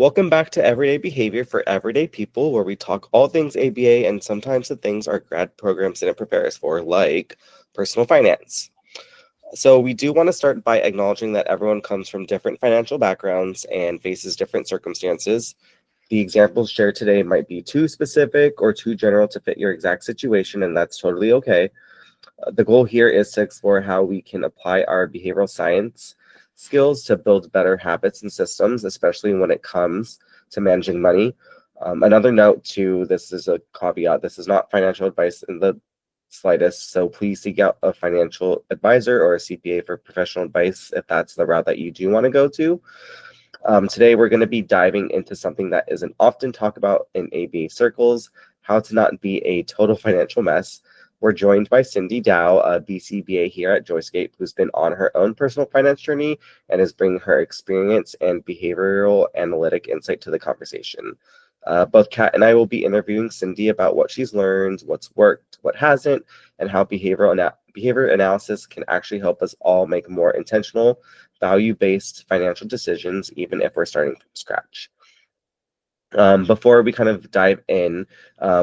Welcome back to Everyday Behavior for Everyday People, where we talk all things ABA and sometimes the things our grad programs didn't prepare us for, like personal finance. So we do want to start by acknowledging that everyone comes from different financial backgrounds and faces different circumstances. The examples shared today might be too specific or too general to fit your exact situation, and that's totally okay. The goal here is to explore how we can apply our behavioral science skills to build better habits and systems, especially when it comes to managing money. Another note too, this is a caveat, this is not financial advice in the slightest, so please seek out a financial advisor or a CPA for professional advice if that's the route that you do want to go to. Today we're going to be diving into something that isn't often talked about in ABA circles, how to not be a total financial mess. We're joined by Cindy Dow, a BCBA here at Joyscape, who's been on her own personal finance journey and is bringing her experience and behavioral analytic insight to the conversation. Both Kat and I will be interviewing Cindy about what she's learned, what's worked, what hasn't, and how behavior analysis can actually help us all make more intentional, value-based financial decisions, even if we're starting from scratch. Before we kind of dive in,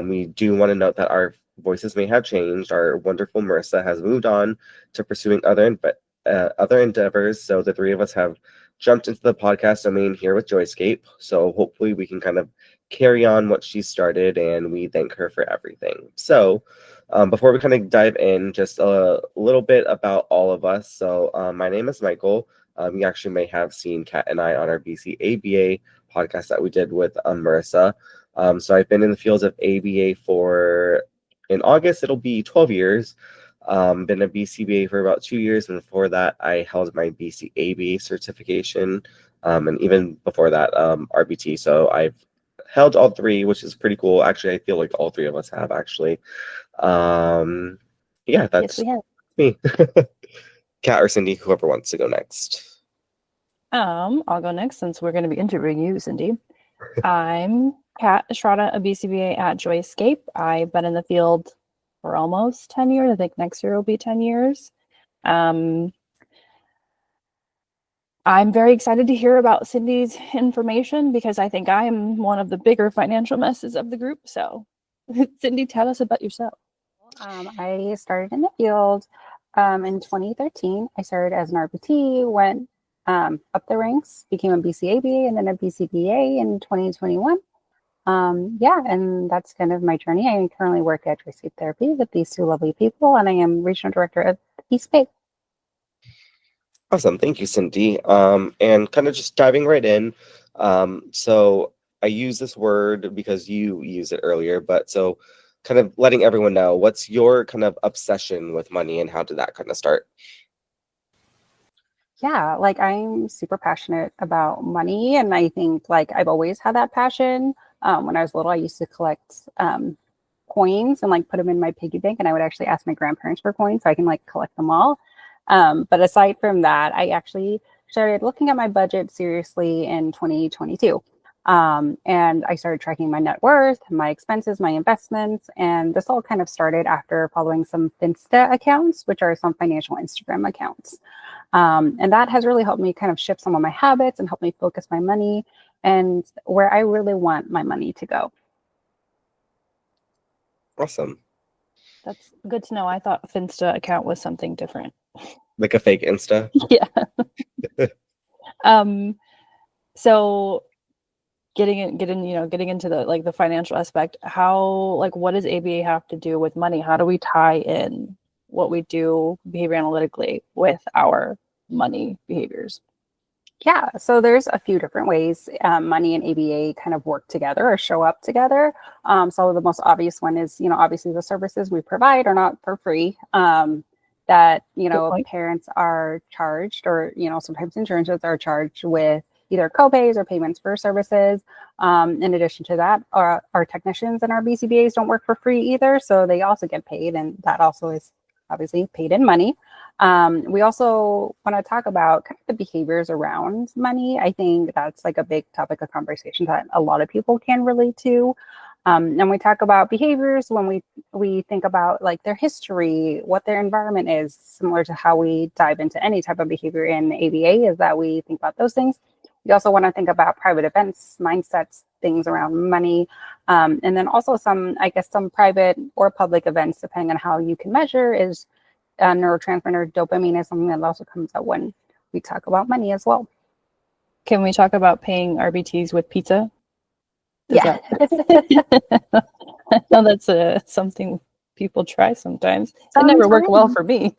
we do want to note that our voices may have changed. Our wonderful Marissa has moved on to pursuing other endeavors, so the three of us have jumped into the podcast domain here with Joyscape. So hopefully we can kind of carry on what she started, and we thank her for everything. So before we kind of dive in, just a little bit about all of us. So my name is Michael. You actually may have seen Kat and I on our BCABA podcast that we did with Marissa. So I've been in the fields of ABA in August, it'll be 12 years. Been a BCBA for about 2 years, and before that, I held my BCAB certification, and even before that, RBT. So I've held all three, which is pretty cool. Actually, I feel like all three of us have, actually. Yeah, that's me. Kat or Cindy, whoever wants to go next. I'll go next since we're going to be interviewing you, Cindy. I'm Kat Estrada, a BCBA at Joyscape. I've been in the field for almost 10 years. I think next year will be 10 years. I'm very excited to hear about Cindy's information because I think I'm one of the bigger financial messes of the group. So, Cindy, tell us about yourself. I started in the field in 2013. I started as an RBT, went up the ranks, became a BCAB and then a BCBA in 2021. And that's kind of my journey. I currently work at Joyscape Therapy with these two lovely people, and I am regional director of BCBAs. Awesome. Thank you, Cindy. And kind of just diving right in. So I use this word because you used it earlier, but so kind of letting everyone know, what's your kind of obsession with money and how did that kind of start? Yeah, like I'm super passionate about money, and I think like I've always had that passion. When I was little, I used to collect coins and like put them in my piggy bank, and I would actually ask my grandparents for coins so I can like collect them all. But aside from that, I actually started looking at my budget seriously in 2022. And I started tracking my net worth, my expenses, my investments, and this all kind of started after following some Finsta accounts, which are some financial Instagram accounts. And that has really helped me kind of shift some of my habits and help me focus my money and where I really want my money to go. Awesome. That's good to know. I thought Finsta account was something different. Like a fake Insta? Yeah. So getting into the financial aspect, what does ABA have to do with money? How do we tie in what we do behavior analytically with our money behaviors? Yeah, so there's a few different ways money and ABA kind of work together or show up together. So the most obvious one is, obviously the services we provide are not for free. That, parents are charged or, sometimes insurances are charged with either copays or payments for services. In addition to that, our technicians and our BCBAs don't work for free either. So they also get paid, and that also is obviously paid in money. We also want to talk about kind of the behaviors around money. I think that's like a big topic of conversation that a lot of people can relate to. And we talk about behaviors when we think about like their history, what their environment is, similar to how we dive into any type of behavior in ABA, is that we think about those things. You also want to think about private events, mindsets, things around money, and then also some private or public events, depending on how you can measure, is neurotransmitter dopamine is something that also comes out when we talk about money as well. Can we talk about paying RBTs with pizza? Yeah. I know that's something people try sometimes. It never worked well for me.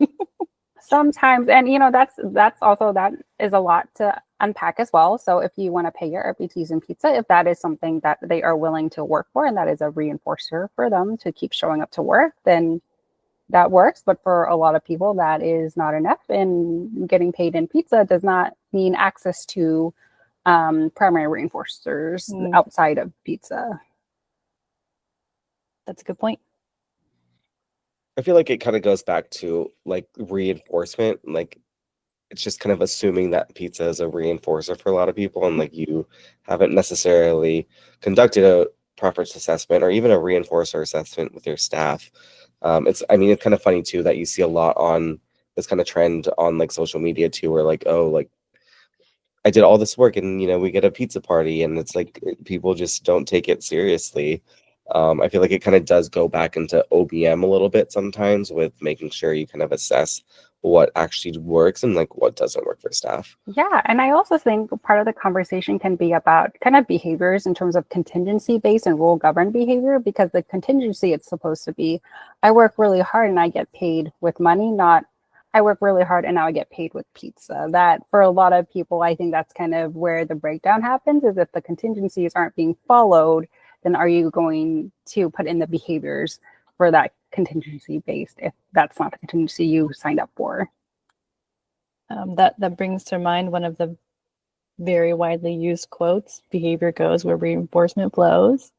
Sometimes, and that's also, that is a lot to unpack as well. So if you want to pay your RBTs in pizza, if that is something that they are willing to work for, and that is a reinforcer for them to keep showing up to work, then that works. But for a lot of people, that is not enough. And getting paid in pizza does not mean access to primary reinforcers outside of pizza. That's a good point. I feel like it kind of goes back to like reinforcement. Like it's just kind of assuming that pizza is a reinforcer for a lot of people, and like you haven't necessarily conducted a preference assessment or even a reinforcer assessment with your staff. It's kind of funny too that you see a lot on this kind of trend on like social media too, where like, oh, like I did all this work and we get a pizza party, and it's like people just don't take it seriously. I feel like it kind of does go back into OBM a little bit sometimes with making sure you kind of assess what actually works and like what doesn't work for staff. Yeah, and I also think part of the conversation can be about kind of behaviors in terms of contingency-based and rule-governed behavior, because the contingency, it's supposed to be, I work really hard and I get paid with money, not I work really hard and now I get paid with pizza. That for a lot of people, I think that's kind of where the breakdown happens, is if the contingencies aren't being followed, then are you going to put in the behaviors for that contingency based if that's not the contingency you signed up for? That brings to mind one of the very widely used quotes: behavior goes where reinforcement flows.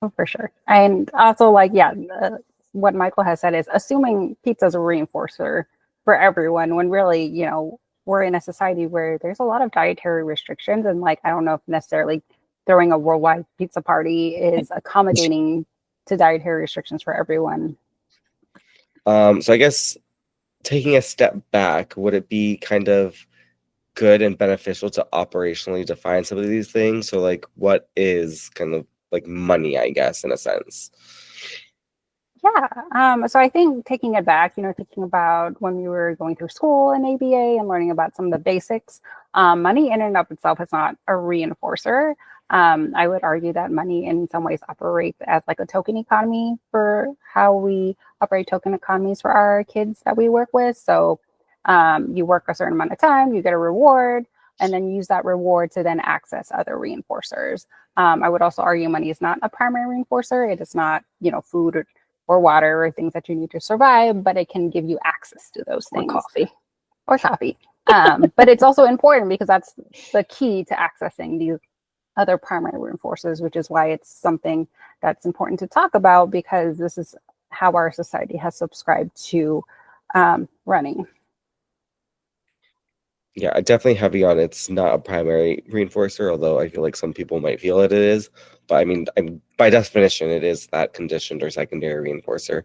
Oh, for sure. And also, like, yeah, what Michael has said is assuming pizza is a reinforcer for everyone, when really, we're in a society where there's a lot of dietary restrictions. And like, I don't know if necessarily throwing a worldwide pizza party is accommodating to dietary restrictions for everyone. So I guess taking a step back, would it be kind of good and beneficial to operationally define some of these things? So like what is kind of like money, I guess, in a sense? Yeah. So I think taking it back, thinking about when we were going through school in ABA and learning about some of the basics, money in and of itself is not a reinforcer. I would argue that money in some ways operates as like a token economy for how we operate token economies for our kids that we work with. So you work a certain amount of time, you get a reward, and then use that reward to then access other reinforcers. I would also argue money is not a primary reinforcer. It is not, food or water or things that you need to survive, but it can give you access to those things. Or coffee. But it's also important because that's the key to accessing these other primary reinforcers, which is why it's something that's important to talk about, because this is how our society has subscribed to running. Yeah, I definitely heavy on it's not a primary reinforcer, although I feel like some people might feel it is. But by definition, it is that conditioned or secondary reinforcer.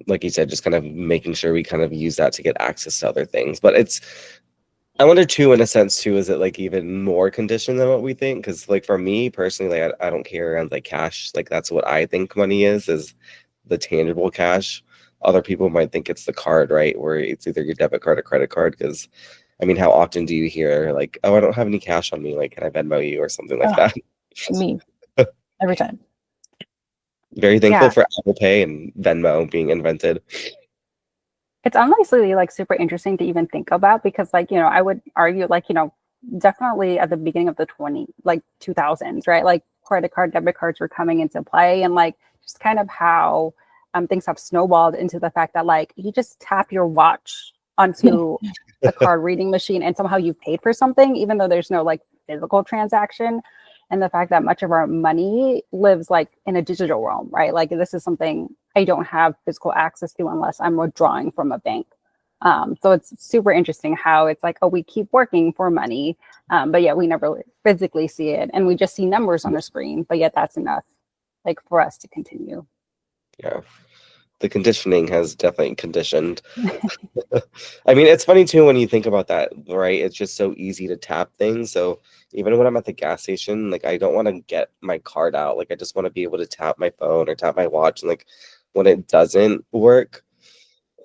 Like you said, just kind of making sure we kind of use that to get access to other things. But I wonder too, in a sense too, is it like even more conditioned than what we think? Because like for me personally, like I don't care around like cash. Like that's what I think money is the tangible cash. Other people might think it's the card, right? Where it's either your debit card or credit card. Because how often do you hear like, oh, I don't have any cash on me. Like, can I Venmo you or something like that? Me, every time. Very thankful for Apple Pay and Venmo being invented. It's honestly like super interesting to even think about, because like, I would argue like, definitely at the beginning of the 2000s, right? Like credit card, debit cards were coming into play, and like just kind of how things have snowballed into the fact that like you just tap your watch onto a card reading machine and somehow you've paid for something, even though there's no like physical transaction. And the fact that much of our money lives like in a digital realm, right? Like this is something I don't have physical access to unless I'm withdrawing from a bank. So it's super interesting how it's like, oh, we keep working for money, but yet we never physically see it. And we just see numbers on the screen, but yet that's enough like for us to continue. Yeah. the conditioning has definitely conditioned. I mean, it's funny too when you think about that, right? It's just so easy to tap things. So even when I'm at the gas station, like I don't want to get my card out. Like I just want to be able to tap my phone or tap my watch. And like when it doesn't work,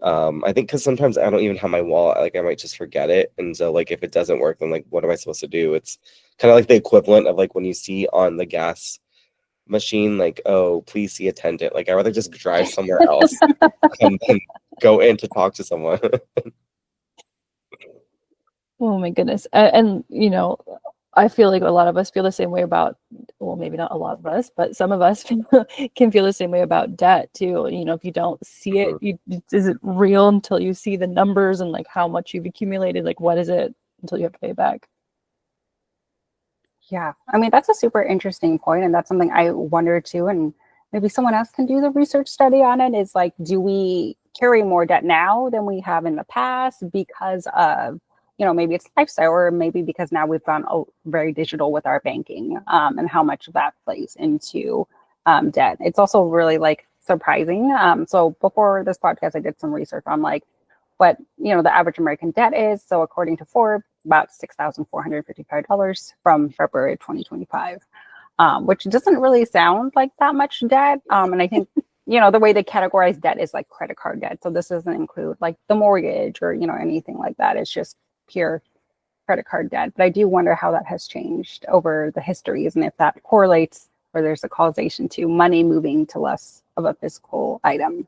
I think because sometimes I don't even have my wallet, like I might just forget it. And so like if it doesn't work, then like what am I supposed to do? It's kind of like the equivalent of like when you see on the gas machine, like, oh, please see attendant. Like I'd rather just drive somewhere else and then go in to talk to someone. Oh my goodness. And, I feel like a lot of us feel the same way about, well, maybe not a lot of us, but some of us can feel the same way about debt too. If you don't see it, is it real until you see the numbers and like how much you've accumulated? Like, what is it until you have to pay it back? Yeah, I mean, that's a super interesting point, and that's something I wonder too, and maybe someone else can do the research study on it, is like, do we carry more debt now than we have in the past because of, maybe it's lifestyle, or maybe because now we've gone very digital with our banking, and how much of that plays into debt. It's also really like surprising. So before this podcast, I did some research on like what the average American debt is. So according to Forbes, about $6,455 from February 2025, which doesn't really sound like that much debt. And I think the way they categorize debt is like credit card debt. So this doesn't include like the mortgage or anything like that. It's just pure credit card debt. But I do wonder how that has changed over the histories, and if that correlates, or there's a causation to money moving to less of a physical item.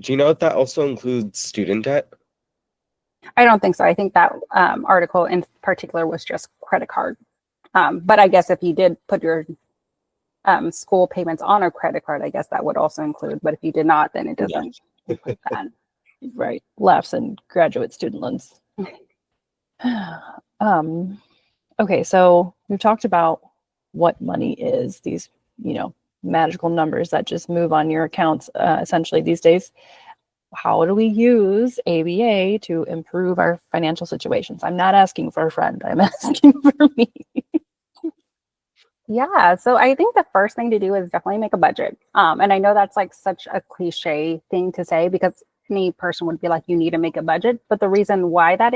Do you know if that also includes student debt? I don't think so. I think that article in particular was just credit card. But I guess if you did put your school payments on a credit card, I guess that would also include. But if you did not, then it doesn't include that. Right. Laughs and graduate student loans. Okay, so we've talked about what money is, these, magical numbers that just move on your accounts essentially these days. How do we use ABA to improve our financial situations? I'm not asking for a friend. I'm asking for me. Yeah, so I think the first thing to do is definitely make a budget. And I know that's like such a cliche thing to say, because any person would be like, you need to make a budget. But the reason why that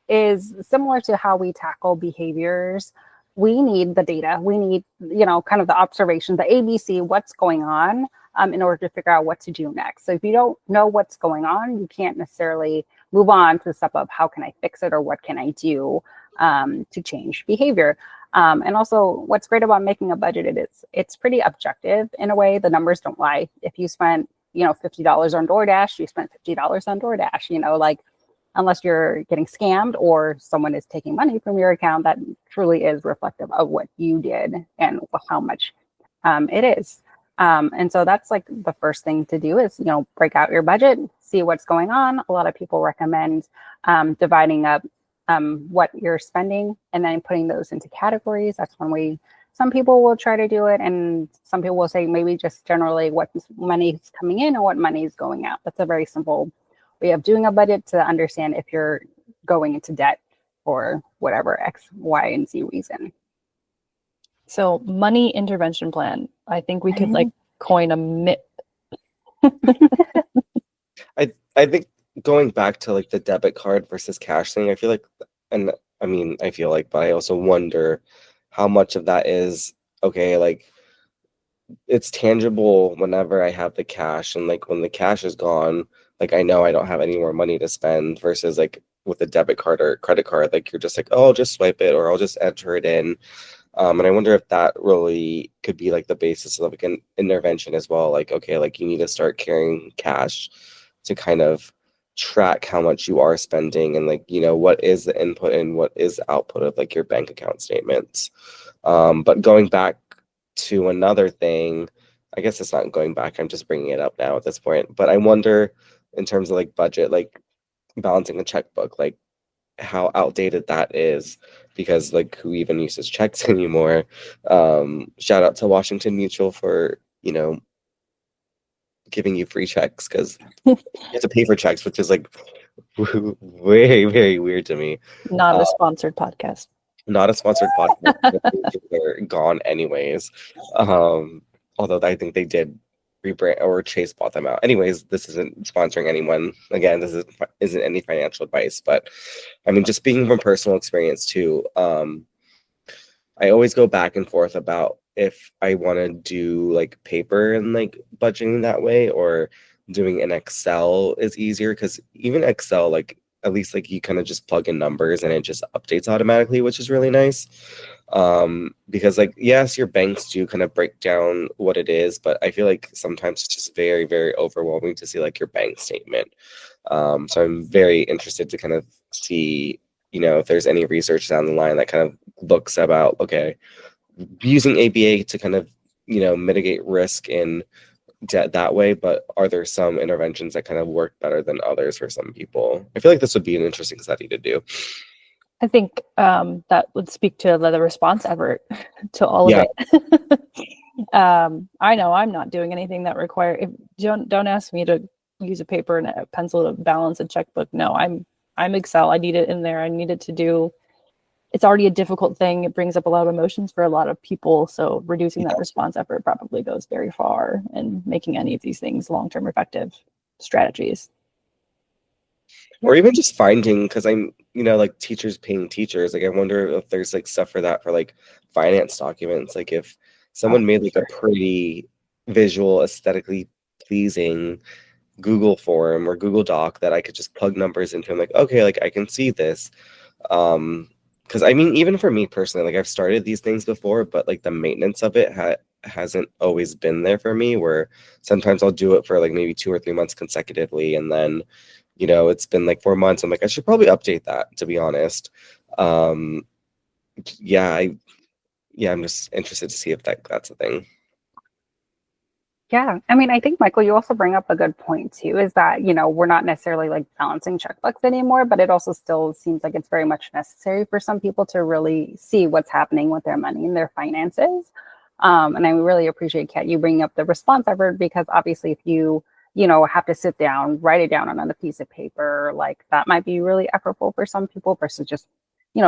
is similar to how we tackle behaviors. We need the data. We need, kind of the observation, the ABC, what's going on, in order to figure out what to do next. So if you don't know what's going on, you can't necessarily move on to the step of how can I fix it, or what can I do to change behavior. And also what's great about making a budget, it's pretty objective in a way. The numbers don't lie. If you spent, $50 on DoorDash, you spent $50 on DoorDash, like, unless you're getting scammed or someone is taking money from your account, that truly is reflective of what you did and how much it is. And so that's like the first thing to do is, break out your budget, see what's going on. A lot of people recommend dividing up what you're spending and then putting those into categories. That's one way some people will try to do it. And some people will say maybe just generally what money is coming in and what money is going out. That's a very simple way of doing a budget to understand if you're going into debt for whatever X, Y, and Z reason. So money intervention plan. I think we could like coin a myth. I think going back to like the debit card versus cash thing, I feel like, and I mean, I feel like, but I also wonder how much of that is, okay, like it's tangible whenever I have the cash, and like when the cash is gone, like I know I don't have any more money to spend, versus like with a debit card or credit card, like you're just like, oh, I'll just swipe it or I'll just enter it in. And I wonder if that really could be like the basis of like an intervention as well. Like, okay, like you need to start carrying cash to kind of track how much you are spending, and like, what is the input and what is the output of like your bank account statements. But going back to another thing, I guess it's not going back, I'm just bringing it up now at this point, but I wonder in terms of like budget, like balancing a checkbook, like how outdated that is, because like who even uses checks anymore? Shout out to Washington Mutual for giving you free checks, because you have to pay for checks, which is like very, very weird to me. Not a sponsored podcast. Not a sponsored podcast. They're gone anyways. Although I think they did rebrand, or Chase bought them out. Anyways, this isn't sponsoring anyone. Again, this isn't any financial advice, but I mean, just speaking from personal experience too, I always go back and forth about if I want to do like paper and like budgeting that way, or doing an Excel is easier, because even Excel, like at least like you kind of just plug in numbers and it just updates automatically, which is really nice. Because like, yes, your banks do kind of break down what it is, but I feel like sometimes it's just very, very overwhelming to see like your bank statement. So I'm very interested to kind of see, if there's any research down the line that kind of looks about, okay, using ABA to kind of, mitigate risk in debt that way, but are there some interventions that kind of work better than others for some people? I feel like this would be an interesting study to do. I think that would speak to the response effort to all of it. I know I'm not doing anything that don't ask me to use a paper and a pencil to balance a checkbook. No, I'm Excel. I need it in there. I need it to do. It's already a difficult thing. It brings up a lot of emotions for a lot of people. So reducing that response effort probably goes very far in making any of these things long-term effective strategies. Or even just finding, because I'm, like teachers paying teachers. Like I wonder if there's like stuff for that for like finance documents. Like if someone made like a pretty visual, aesthetically pleasing Google form or Google Doc that I could just plug numbers into. I'm like, okay, like I can see this. Because I mean, even for me personally, like I've started these things before, but like the maintenance of it hasn't always been there for me, where sometimes I'll do it for like maybe 2 or 3 months consecutively, and then it's been like 4 months. I'm like, I should probably update that, to be honest. I'm just interested to see if that's a thing. Yeah. I mean, I think, Michael, you also bring up a good point too, is that, we're not necessarily like balancing checkbooks anymore, but it also still seems like it's very much necessary for some people to really see what's happening with their money and their finances. And I really appreciate, Kat, you bringing up the response effort, because obviously if you have to sit down, write it down on a piece of paper, like that might be really effortful for some people versus just,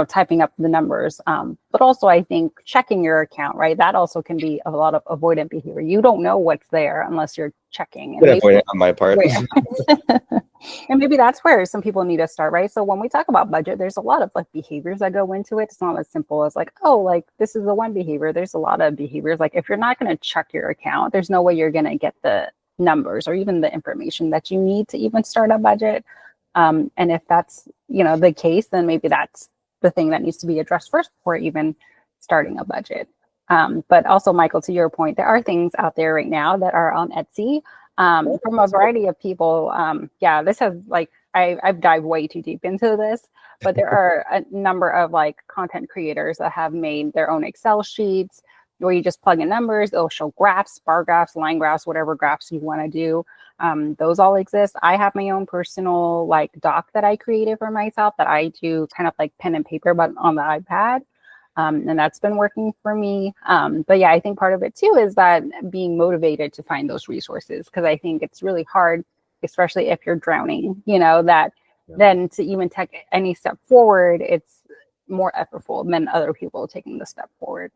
typing up the numbers. But also I think checking your account, right? That also can be a lot of avoidant behavior. You don't know what's there unless you're checking. And avoidant on my part. And maybe that's where some people need to start, right? So when we talk about budget, there's a lot of like behaviors that go into it. It's not as simple as like, oh, like this is the one behavior. There's a lot of behaviors. Like if you're not going to check your account, there's no way you're going to get the numbers or even the information that you need to even start a budget. And if that's, the case, then maybe that's the thing that needs to be addressed first before even starting a budget. But also, Michael, to your point, there are things out there right now that are on Etsy from a variety of people. This has like, I've dived way too deep into this, but there are a number of like content creators that have made their own Excel sheets where you just plug in numbers. It'll show graphs, bar graphs, line graphs, whatever graphs you want to do. Those all exist. I have my own personal like doc that I created for myself that I do kind of like pen and paper, but on the iPad. And that's been working for me. But yeah, I think part of it too is that being motivated to find those resources, because I think it's really hard, especially if you're drowning, then to even take any step forward, it's more effortful than other people taking the step forward.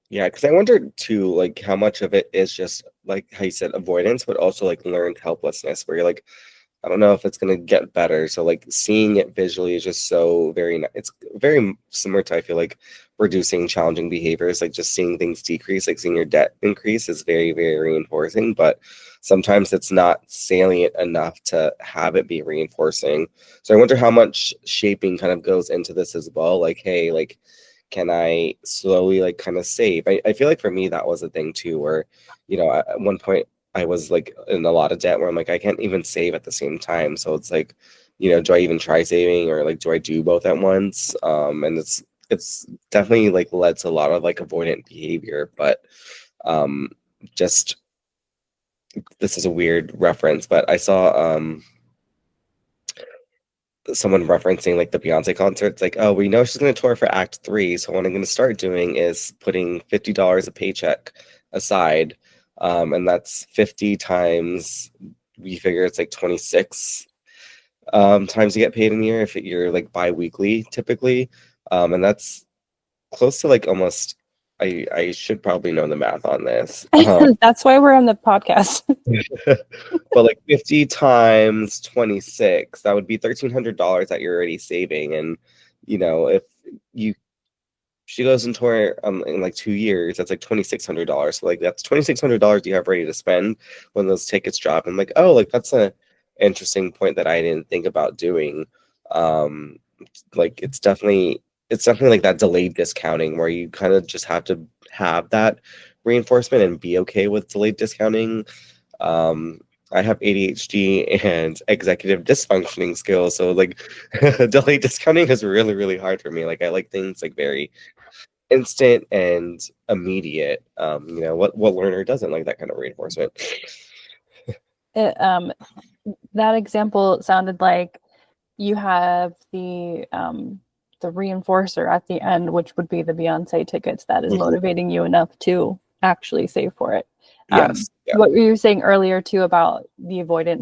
Yeah, because I wonder too, like how much of it is just like how you said avoidance, but also like learned helplessness, where you're like, I don't know if it's gonna get better. So like seeing it visually is just so it's very similar to, I feel like, reducing challenging behaviors, like just seeing things decrease, like seeing your debt increase is very, very reinforcing, but sometimes it's not salient enough to have it be reinforcing. So I wonder how much shaping kind of goes into this as well. Like, hey, like, can I slowly like kind of save? I feel like for me that was a thing too, where at one point I was like in a lot of debt where I'm like, I can't even save at the same time. So it's like, do I even try saving, or like do I do both at once? And it's definitely like led to a lot of like avoidant behavior, but just this is a weird reference, but I saw someone referencing like the Beyonce concert. It's like, oh, we know she's going to tour for Act 3, so what I'm going to start doing is putting $50 a paycheck aside, and that's 50 times, we figure it's like 26 times you get paid in a year if you're like bi-weekly typically, and that's close to like almost I should probably know the math on this. That's why we're on the podcast. But like 50 times 26, that would be $1,300 that you're already saving. And if you she goes into her in like 2 years, that's like $2,600. So like that's $2,600 you have ready to spend when those tickets drop. I'm like, oh, like that's a interesting point that I didn't think about doing. Like it's definitely like that delayed discounting where you kind of just have to have that reinforcement and be okay with delayed discounting. I have ADHD and executive dysfunctioning skills, so like delayed discounting is really, really hard for me. Like I like things like very instant and immediate. What learner doesn't like that kind of reinforcement? That example sounded like you have the reinforcer at the end, which would be the Beyonce tickets, that is motivating you enough to actually save for it. Yes. Yeah. What you were saying earlier too about the avoidant,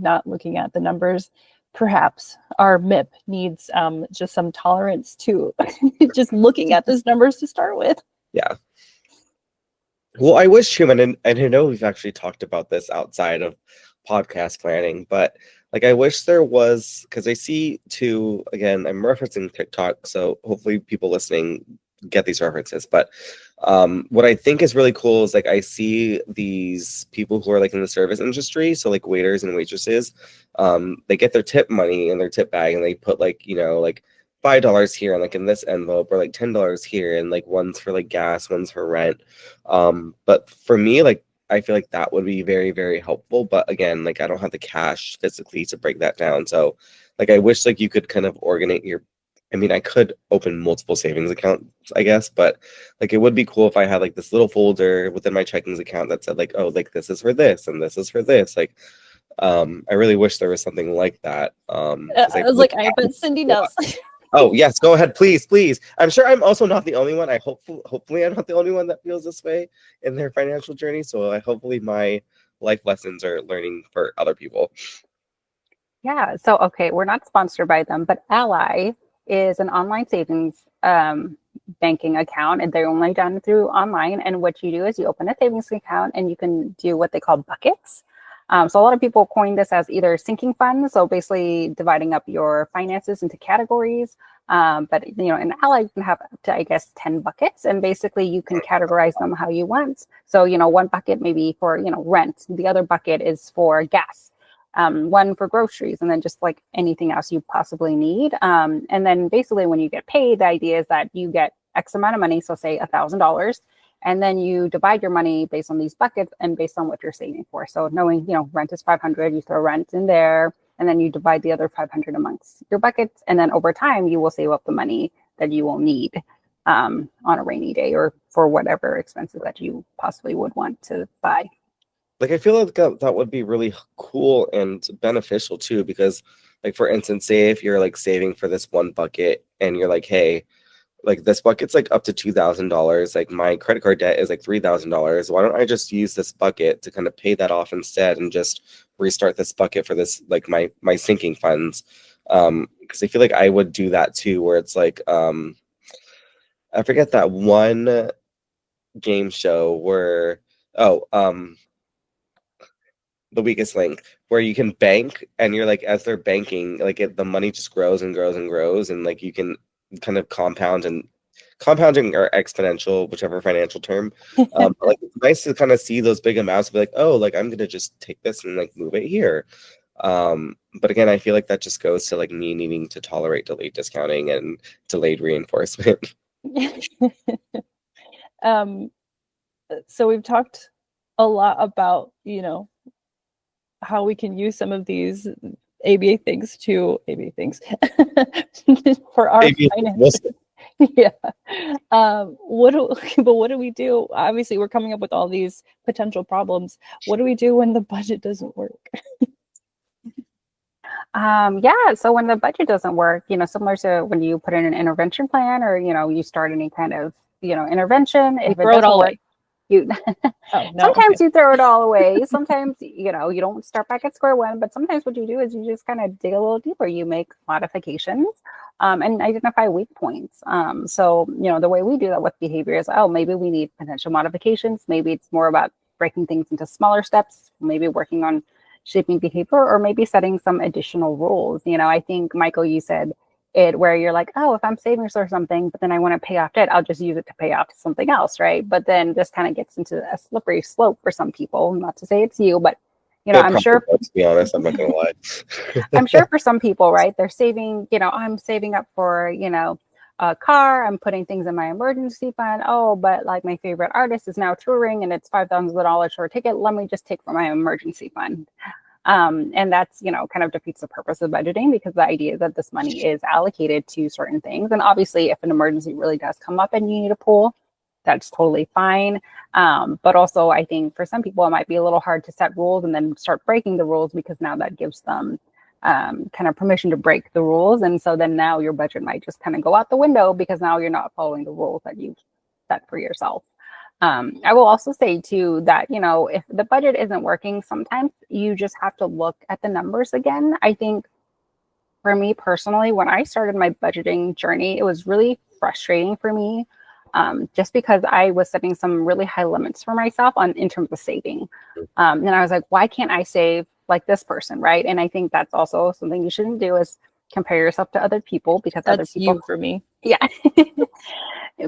not looking at the numbers. Perhaps our MIP needs just some tolerance to just looking at those numbers to start with. Yeah. Well, I wish too, and I know we've actually talked about this outside of podcast planning, but like I wish there was, because I see too, again, I'm referencing TikTok, so hopefully people listening get these references. But what I think is really cool is like I see these people who are like in the service industry, so like waiters and waitresses, they get their tip money in their tip bag and they put like like $5 here and like in this envelope, or like $10 here, and like one's for like gas, one's for rent. But for me, like I feel like that would be very, very helpful. But again, like I don't have the cash physically to break that down. So like I wish like you could kind of I could open multiple savings accounts, I guess, but like it would be cool if I had like this little folder within my checkings account that said like, oh, like this is for this and this is for this. Like I really wish there was something like that. I was like, I bet Cindy knows. Oh yes, go ahead, please. I'm sure I'm also not the only one. Hopefully I'm not the only one that feels this way in their financial journey. So hopefully my life lessons are learning for other people. Yeah. So, okay, we're not sponsored by them, but Ally is an online savings banking account, and they're only done through online. And what you do is you open a savings account and you can do what they call buckets. So a lot of people coin this as either sinking funds, so basically dividing up your finances into categories. But in Ally, you can have up to, I guess, 10 buckets, and basically you can categorize them how you want. So, one bucket may be for, rent. The other bucket is for gas. One for groceries, and then just like anything else you possibly need. And then basically when you get paid, the idea is that you get X amount of money, so say $1,000, and then you divide your money based on these buckets and based on what you're saving for. So knowing, rent is 500, you throw rent in there, and then you divide the other 500 amongst your buckets. And then over time, you will save up the money that you will need on a rainy day or for whatever expenses that you possibly would want to buy. Like I feel like that would be really cool and beneficial too, because like for instance, say if you're like saving for this one bucket and you're like, hey, like this bucket's like up to $2,000, like my credit card debt is like $3,000. Why don't I just use this bucket to kind of pay that off instead and just restart this bucket for this, like my sinking funds? Because I feel like I would do that too, where it's like I forget that one game show where The Weakest Link, where you can bank and you're like, as they're banking, like the money just grows and grows and grows, and like you can kind of compounding or exponential, whichever financial term. Like it's nice to kind of see those big amounts and be like, oh, like I'm gonna just take this and like move it here. But again, I feel like that just goes to like me needing to tolerate delayed discounting and delayed reinforcement. So we've talked a lot about, how we can use some of these ABA things for our finances. Yeah. What do we do? Obviously, we're coming up with all these potential problems. What do we do when the budget doesn't work? So when the budget doesn't work, similar to when you put in an intervention plan or, you start any kind of, intervention, if it doesn't work, sometimes you throw it all away. Sometimes, you don't start back at square one, but sometimes what you do is you just kind of dig a little deeper. You make modifications. and identify weak points. So, the way we do that with behavior is, oh, maybe we need potential modifications. Maybe it's more about breaking things into smaller steps, maybe working on shaping behavior, or maybe setting some additional rules. I think, Michael, you said it where you're like, oh, if I'm saving for something, but then I want to pay off debt, I'll just use it to pay off something else, right? But then this kind of gets into a slippery slope for some people. Not to say it's you, but I'm sure. To be honest, I'm not gonna lie. I'm sure for some people, right? They're saving. I'm saving up for a car. I'm putting things in my emergency fund. Oh, but like my favorite artist is now touring, and it's $5,000 for a ticket. Let me just take from my emergency fund. And that's, kind of defeats the purpose of budgeting, because the idea is that this money is allocated to certain things. And obviously, if an emergency really does come up and you need a pool, that's totally fine. But also, I think for some people, it might be a little hard to set rules and then start breaking the rules, because now that gives them kind of permission to break the rules. And so then now your budget might just kind of go out the window, because now you're not following the rules that you've set for yourself. I will also say too that, if the budget isn't working, sometimes you just have to look at the numbers again. I think for me personally, when I started my budgeting journey, it was really frustrating for me, just because I was setting some really high limits for myself in terms of saving. And I was like, why can't I save like this person, right? And I think that's also something you shouldn't do, is compare yourself to other people, because That's other people, you for me. Yeah.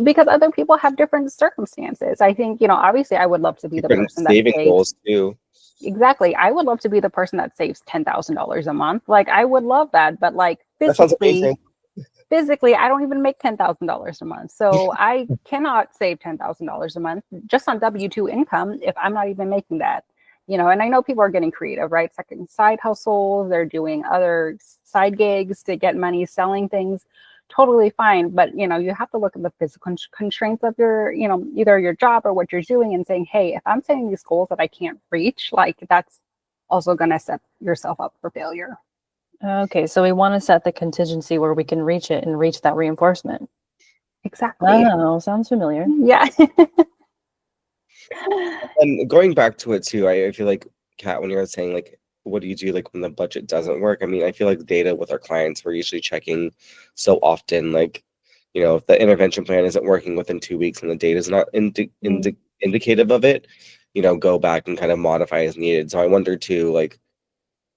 Because other people have different circumstances. I think, obviously I would love to be the person that saving saves. goals too. Exactly. I would love to be the person that saves $10,000 a month. Like, I would love that. But like That sounds amazing. physically, I don't even make $10,000 a month. So I cannot save $10,000 a month just on W-2 income if I'm not even making that. And I know people are getting creative, right? Second side hustles, they're doing other side gigs to get money, selling things. Totally fine. But, you have to look at the physical constraints of your, either your job or what you're doing, and saying, hey, if I'm setting these goals that I can't reach, like, that's also going to set yourself up for failure. Okay, so we want to set the contingency where we can reach it and reach that reinforcement. Exactly. Oh, sounds familiar. Yeah. And going back to it too, I feel like, Kat, when you're saying like, what do you do like when the budget doesn't work? I mean, I feel like data with our clients, we're usually checking so often, like, if the intervention plan isn't working within 2 weeks and the data is not indicative of it, go back and kind of modify as needed. So I wonder too, like,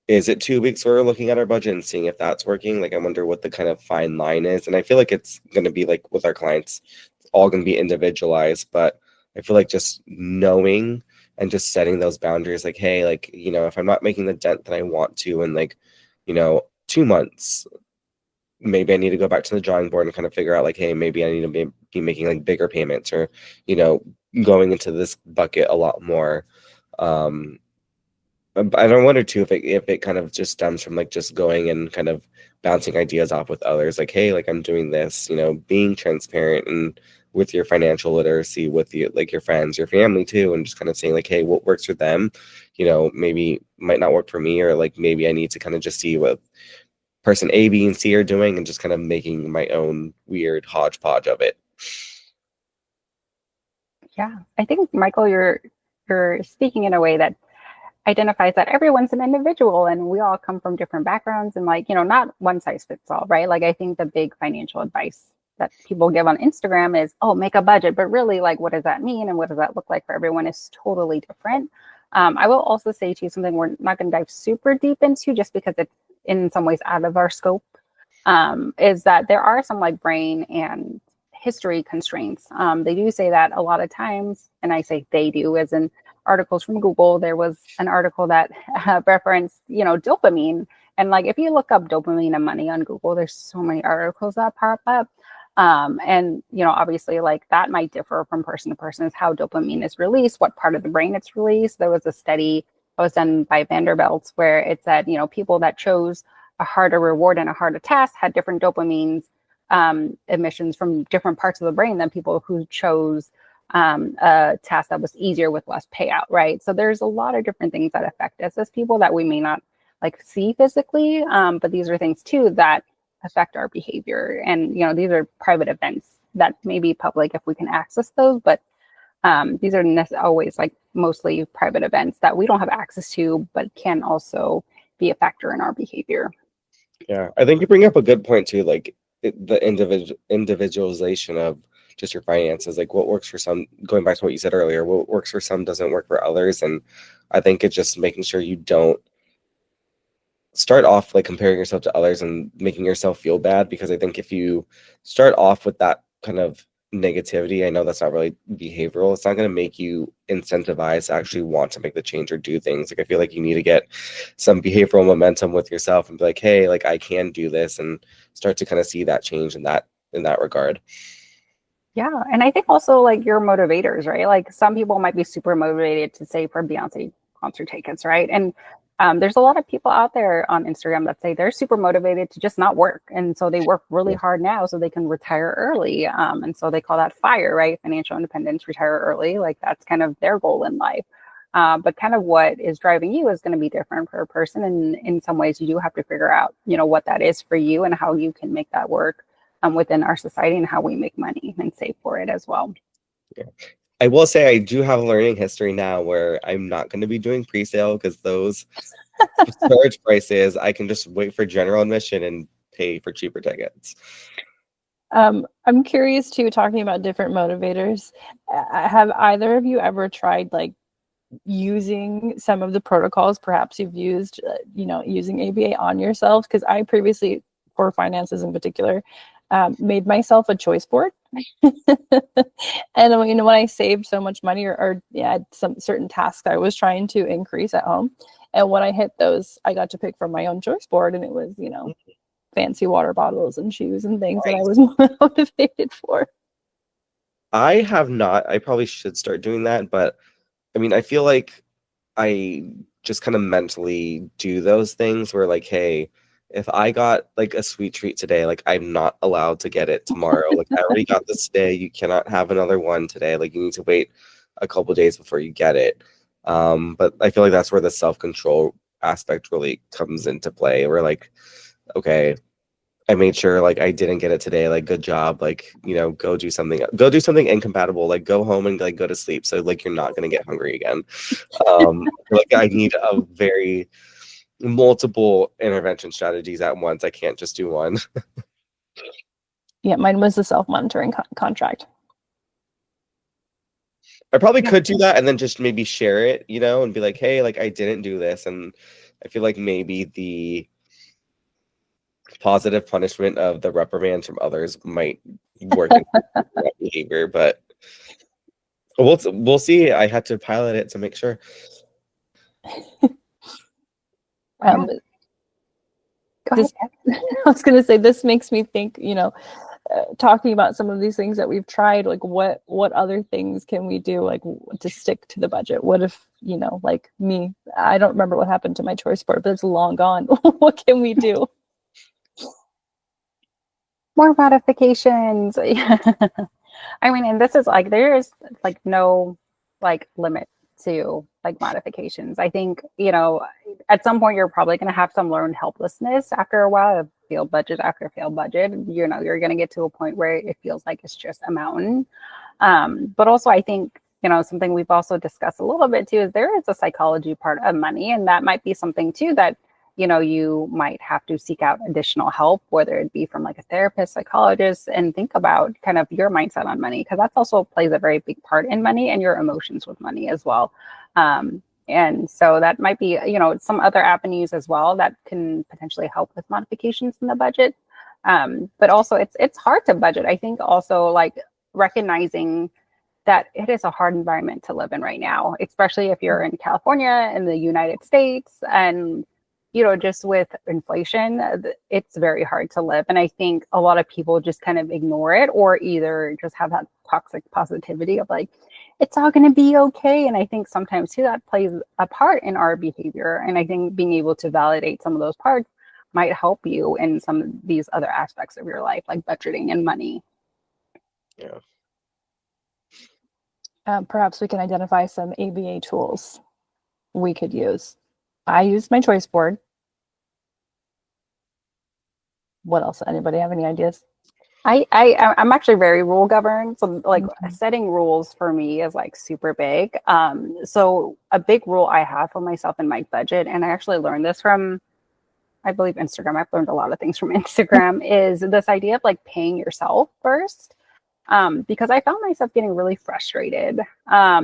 is it 2 weeks we're looking at our budget and seeing if that's working? Like, I wonder what the kind of fine line is. And I feel like it's going to be like with our clients, it's all going to be individualized, but I feel like just knowing and just setting those boundaries, like, hey, like, if I'm not making the dent that I want to in like, 2 months, maybe I need to go back to the drawing board and kind of figure out like, hey, maybe I need to be making like bigger payments, or, going into this bucket a lot more. I don't wonder too if it kind of just stems from like just going and kind of bouncing ideas off with others, like, hey, like I'm doing this, being transparent and with your financial literacy with like your friends, your family too, and just kind of saying like, hey, what works for them, maybe might not work for me, or like maybe I need to kind of just see what person A, B, and C are doing, and just kind of making my own weird hodgepodge of it. Yeah, I think, Michael, you're speaking in a way that identifies that everyone's an individual and we all come from different backgrounds, and like, not one size fits all, right? Like, I think the big financial advice that people give on Instagram is, oh, make a budget, but really, like, what does that mean and what does that look like for everyone is totally different. I will also say to you something we're not going to dive super deep into, just because it's in some ways out of our scope, is that there are some like brain and history constraints. They do say that a lot of times, and I say they do as in articles from Google. There was an article that referenced, dopamine. And like, if you look up dopamine and money on Google, there's so many articles that pop up. And, obviously, like, that might differ from person to person, is how dopamine is released, what part of the brain it's released. There was a study that was done by Vanderbilt where it said, people that chose a harder reward and a harder task had different dopamines emissions from different parts of the brain than people who chose a task that was easier with less payout, right? So there's a lot of different things that affect us as people that we may not like see physically, but these are things too that affect our behavior. And these are private events that may be public if we can access those, but these are always like mostly private events that we don't have access to, but can also be a factor in our behavior. Yeah, I think you bring up a good point too. Like, the individualization of just your finances, like what works for some, going back to what you said earlier, what works for some doesn't work for others. And I think it's just making sure you don't start off like comparing yourself to others and making yourself feel bad, because I think if you start off with that kind of negativity, I know that's not really behavioral, it's not going to make you incentivized to actually want to make the change or do things. Like I feel like you need to get some behavioral momentum with yourself and be like, hey, like I can do this, and start to kind of see that change in that regard. Yeah. And I think also like your motivators, right? Like some people might be super motivated to save for Beyonce concert tickets, right? And there's a lot of people out there on Instagram that say they're super motivated to just not work. And so they work really hard now so they can retire early. And so they call that FIRE, right? Financial independence, retire early. Like that's kind of their goal in life. But kind of what is driving you is going to be different per person. And in some ways, you do have to figure out, what that is for you and how you can make that work within our society and how we make money and save for it as well. Yeah. I will say I do have a learning history now where I'm not going to be doing pre-sale, because those storage prices, I can just wait for general admission and pay for cheaper tickets. I'm curious too, talking about different motivators. Have either of you ever tried like using some of the protocols perhaps you've used, using ABA on yourself? Because I previously, for finances in particular, made myself a choice board. And when I saved so much money or had some certain tasks I was trying to increase at home, and when I hit those, I got to pick from my own choice board, and it was fancy water bottles and shoes and things that I was motivated for. I have not. I probably should start doing that, but I mean, I feel like I just kind of mentally do those things where like, hey, if I got like a sweet treat today, like I'm not allowed to get it tomorrow. Like I already got this today. You cannot have another one today. Like you need to wait a couple days before you get it. But I feel like that's where the self-control aspect really comes into play. Where like, okay, I made sure like I didn't get it today. Like good job. Like, go do something incompatible. Like go home and like go to sleep. So like you're not gonna get hungry again. Like I need a very multiple intervention strategies at once. I can't just do one. Yeah, mine was the self-monitoring contract. I probably could do that and then just maybe share it, and be like, hey, like I didn't do this. And I feel like maybe the positive punishment of the reprimands from others might work in that behavior, but we'll see. I had to pilot it to make sure. Go ahead. I was going to say, this makes me think, talking about some of these things that we've tried, like what other things can we do, like to stick to the budget? What if, like me, I don't remember what happened to my choice board, but it's long gone. What can we do? More modifications. I mean, and this is like, there is like no like limit to like modifications. I think, at some point you're probably going to have some learned helplessness after a while of failed budget after failed budget. You're going to get to a point where it feels like it's just a mountain. But also I think, something we've also discussed a little bit too, is there is a psychology part of money. And that might be something too that, you might have to seek out additional help, whether it be from like a therapist, psychologist, and think about kind of your mindset on money, because that also plays a very big part in money and your emotions with money as well. And so that might be, some other avenues as well that can potentially help with modifications in the budget. But also it's hard to budget. I think also like recognizing that it is a hard environment to live in right now, especially if you're in California, in the United States, and just with inflation, it's very hard to live. And I think a lot of people just kind of ignore it, or either just have that toxic positivity of like, it's all going to be okay. And I think sometimes too, that plays a part in our behavior. And I think being able to validate some of those parts might help you in some of these other aspects of your life, like budgeting and money. Yeah. Perhaps we can identify some ABA tools we could use. I used my choice board. What else? Anybody have any ideas? I'm actually very rule governed. So like setting rules for me is like super big. So a big rule I have for myself in my budget, and I actually learned this from, I believe Instagram, I've learned a lot of things from Instagram, is this idea of like paying yourself first. Because I found myself getting really frustrated,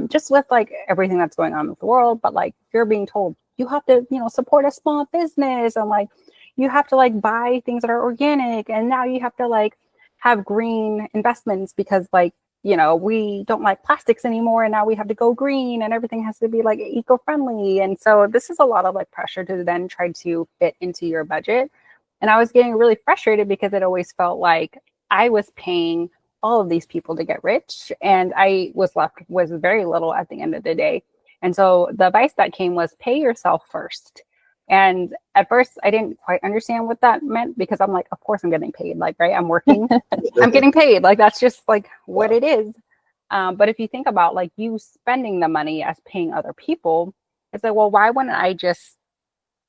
just with like everything that's going on with the world. But like you're being told you have to, support a small business, and like you have to like buy things that are organic, and now you have to like have green investments because like we don't like plastics anymore, and now we have to go green, and everything has to be like eco-friendly. And so this is a lot of like pressure to then try to fit into your budget. And I was getting really frustrated because it always felt like I was paying all of these people to get rich, and I was left with very little at the end of the day. And so the advice that came was pay yourself first. And at first I didn't quite understand what that meant, because I'm like, of course I'm getting paid, like, right, I'm working, I'm getting paid, like that's just like what it is. But if you think about like you spending the money as paying other people, it's like, well, why wouldn't I just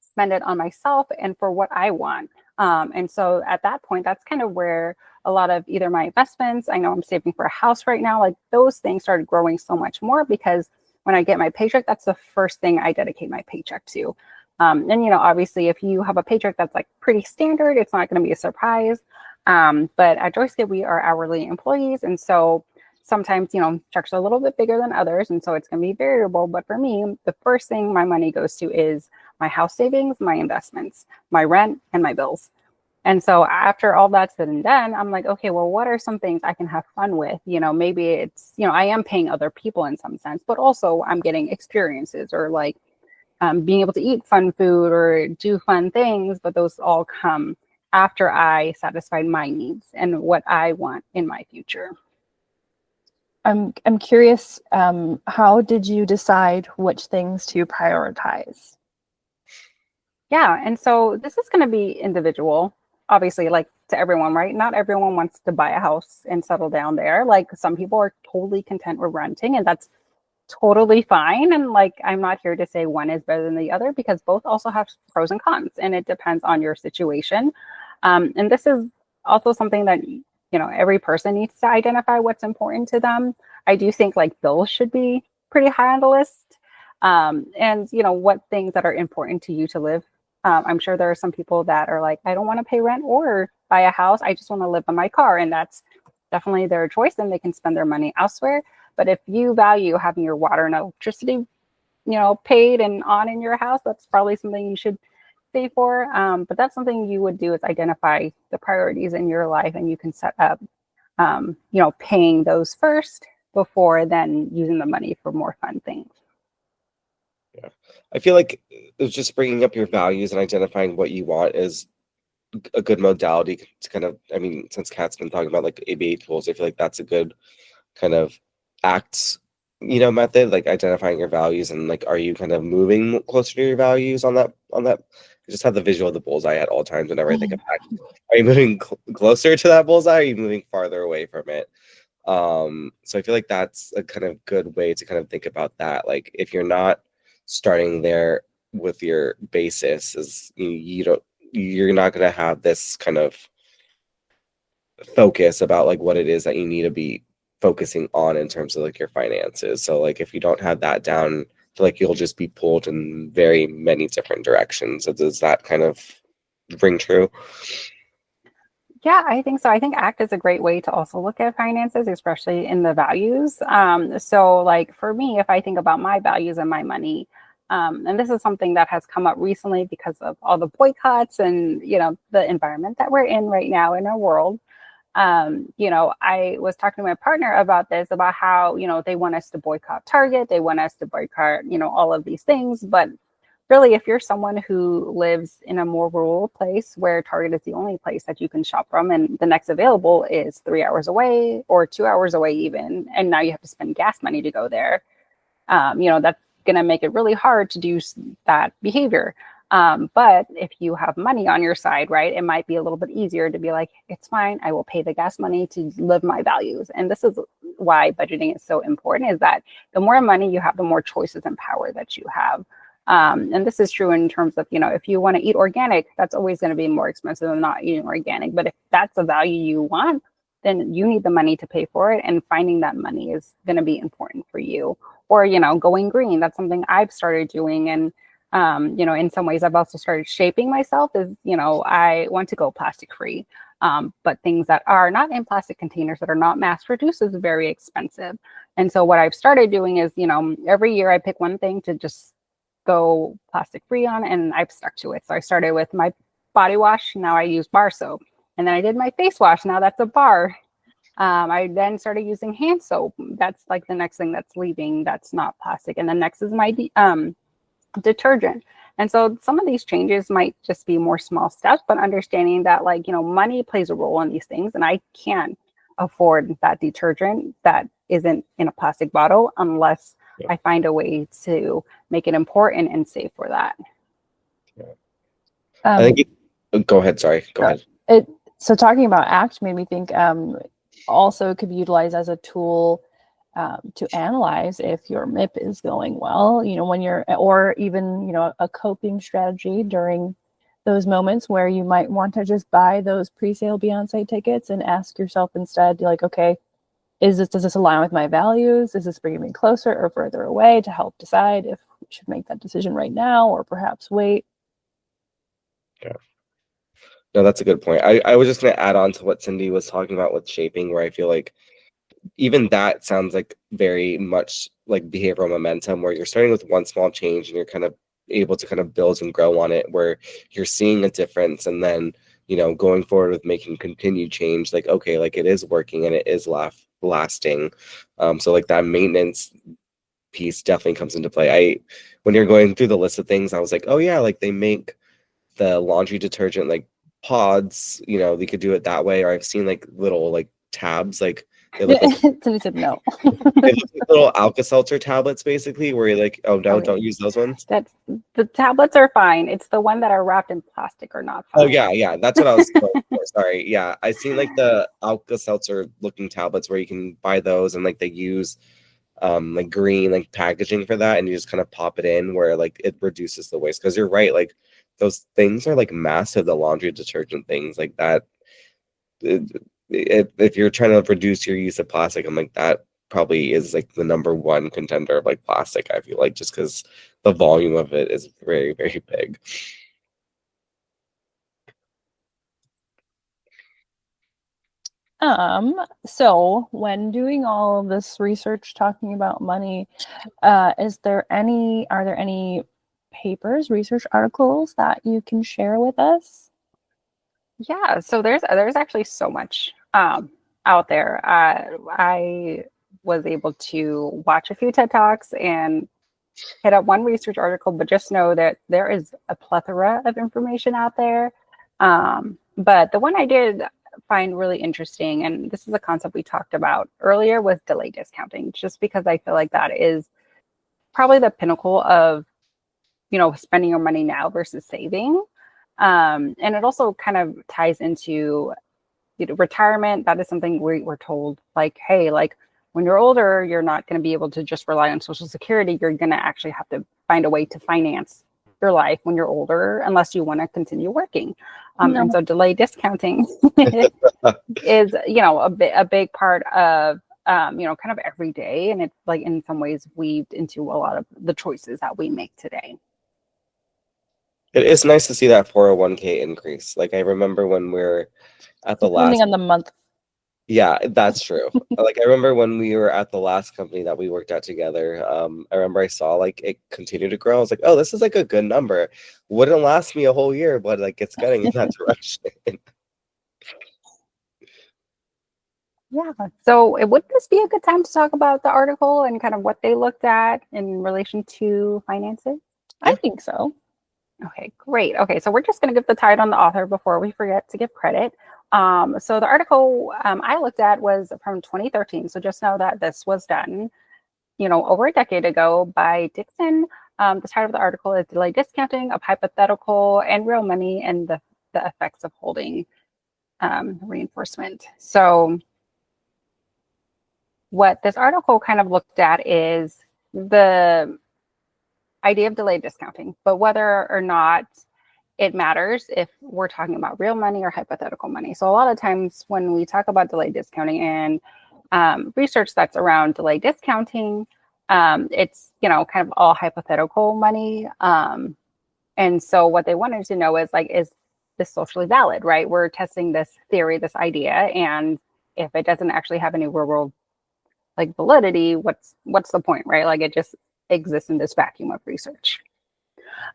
spend it on myself and for what I want? And so at that point, that's kind of where a lot of either my investments, I know I'm saving for a house right now, like those things started growing so much more, because when I get my paycheck, that's the first thing I dedicate my paycheck to. And, obviously if you have a paycheck that's like pretty standard, it's not going to be a surprise. But at Joyscape, we are hourly employees. And so sometimes, checks are a little bit bigger than others. And so it's going to be variable. But for me, the first thing my money goes to is my house savings, my investments, my rent, and my bills. And so after all that's said and done, I'm like, okay, well, what are some things I can have fun with? Maybe it's, I am paying other people in some sense, but also I'm getting experiences, or like being able to eat fun food or do fun things. But those all come after I satisfied my needs and what I want in my future. I'm curious, how did you decide which things to prioritize? Yeah, and so this is going to be individual, obviously, like to everyone, right? Not everyone wants to buy a house and settle down there. Like some people are totally content with renting, and that's totally fine. And like, I'm not here to say one is better than the other, because both also have pros and cons, and it depends on your situation. And this is also something that, every person needs to identify what's important to them. I do think like bills should be pretty high on the list. And, what things that are important to you to live. I'm sure there are some people that are like, I don't want to pay rent or buy a house. I just want to live in my car. And that's definitely their choice, and they can spend their money elsewhere. But if you value having your water and electricity, paid and on in your house, that's probably something you should pay for. But that's something you would do, is identify the priorities in your life, and you can set up, paying those first before then using the money for more fun things. Yeah, I feel like it's just bringing up your values and identifying what you want is a good modality to kind of, since Kat's been talking about like ABA tools, I feel like that's a good kind of method, like identifying your values, and like, are you kind of moving closer to your values on that? I just have the visual of the bullseye at all times whenever I think of that. Are you moving closer to that bullseye? Or are you moving farther away from it? So I feel like that's a kind of good way to kind of think about that. Like if you're not starting there with your basis, is you're not going to have this kind of focus about like what it is that you need to be focusing on in terms of like your finances. So like if you don't have that down, I feel like you'll just be pulled in very many different directions. So does that kind of ring true? Yeah, I think so. I think ACT is a great way to also look at finances, especially in the values. So like for me, if I think about my values and my money, and this is something that has come up recently because of all the boycotts and, the environment that we're in right now in our world. I was talking to my partner about this, about how, they want us to boycott Target. They want us to boycott, all of these things. But really, if you're someone who lives in a more rural place where Target is the only place that you can shop from, and the next available is 3 hours away or 2 hours away even, and now you have to spend gas money to go there, that's going to make it really hard to do that behavior. But if you have money on your side, right, it might be a little bit easier to be like, it's fine, I will pay the gas money to live my values. And this is why budgeting is so important, is that the more money you have, the more choices and power that you have. And this is true in terms of, if you want to eat organic, that's always going to be more expensive than not eating organic. But if that's a value you want, then you need the money to pay for it. And finding that money is going to be important for you. Or, going green, that's something I've started doing. And In some ways I've also started shaping myself is, I want to go plastic free. But things that are not in plastic containers that are not mass produced is very expensive. And so what I've started doing is, every year I pick one thing to just go plastic free on, and I've stuck to it. So I started with my body wash. Now I use bar soap. And then I did my face wash. Now that's a bar. I then started using hand soap. That's like the next thing that's leaving that's not plastic. And then next is my detergent. And so some of these changes might just be more small steps, but understanding that money plays a role in these things. And I can't afford that detergent that isn't in a plastic bottle unless I find a way to make it important and safe for that. I think go ahead. Sorry. Go ahead. So talking about ACT made me think also it could be utilized as a tool to analyze if your MIP is going well, when you're, or even, a coping strategy during those moments where you might want to just buy those pre-sale Beyonce tickets and ask yourself instead, okay, does this align with my values? Is this bringing me closer or further away, to help decide if we should make that decision right now or perhaps wait? Yeah. No, that's a good point. I was just going to add on to what Cindy was talking about with shaping, where I feel like even that sounds like very much like behavioral momentum, where you're starting with one small change and you're kind of able to kind of build and grow on it, where you're seeing a difference, and then going forward with making continued change, okay, it is working and it is lasting. So that maintenance piece definitely comes into play. When you're going through the list of things, I was like, oh yeah, they make the laundry detergent pods, they could do it that way. Or I've seen little tabs, they look Cindy said no. they look like little Alka-Seltzer tablets, basically, where you're oh no, don't use those ones. That's, the tablets are fine. It's the one that are wrapped in plastic or not fine. Oh yeah, that's what I was going for. Sorry, yeah, I seen the Alka-Seltzer looking tablets where you can buy those, and they use green packaging for that, and you just kind of pop it in where it reduces the waste. Because you're right, those things are massive, the laundry detergent things that. If you're trying to reduce your use of plastic, I'm that probably is the number one contender of plastic, I feel just because the volume of it is very, very big. So when doing all of this research talking about money, are there any papers, research articles that you can share with us? Yeah, so there's actually so much out there. I was able to watch a few TED Talks and hit up one research article, but just know that there is a plethora of information out there. But the one I did find really interesting, and this is a concept we talked about earlier, was delay discounting, just because I feel like that is probably the pinnacle of, spending your money now versus saving. And it also kind of ties into retirement. That is something we're told, hey, when you're older, you're not going to be able to just rely on Social Security. You're going to actually have to find a way to finance your life when you're older, unless you want to continue working. And so delay discounting is, a big part of, kind of every day. And it's in some ways weaved into a lot of the choices that we make today. It is nice to see that 401k increase. I remember when we were at the Depending on the month. Yeah, that's true. I remember when we were at the last company that we worked at together, I remember I saw it continue to grow. I was like, oh, this is a good number. Wouldn't last me a whole year, but it's getting in that direction. Yeah. So would this be a good time to talk about the article and kind of what they looked at in relation to finances? I think so. Okay, great. Okay, so we're just going to give the title on the author before we forget to give credit. So the article I looked at was from 2013. So just know that this was done, over a decade ago by Dixon. The title of the article is Delay Discounting of Hypothetical and Real Money and the Effects of Holding Reinforcement. So what this article kind of looked at is the idea of delayed discounting, but whether or not it matters if we're talking about real money or hypothetical money. So a lot of times when we talk about delayed discounting and research that's around delayed discounting, it's, kind of all hypothetical money. And so what they wanted to know is like, is this socially valid, right? We're testing this theory, this idea, and if it doesn't actually have any real world like validity, what's the point, right? Like it just exists in this vacuum of research.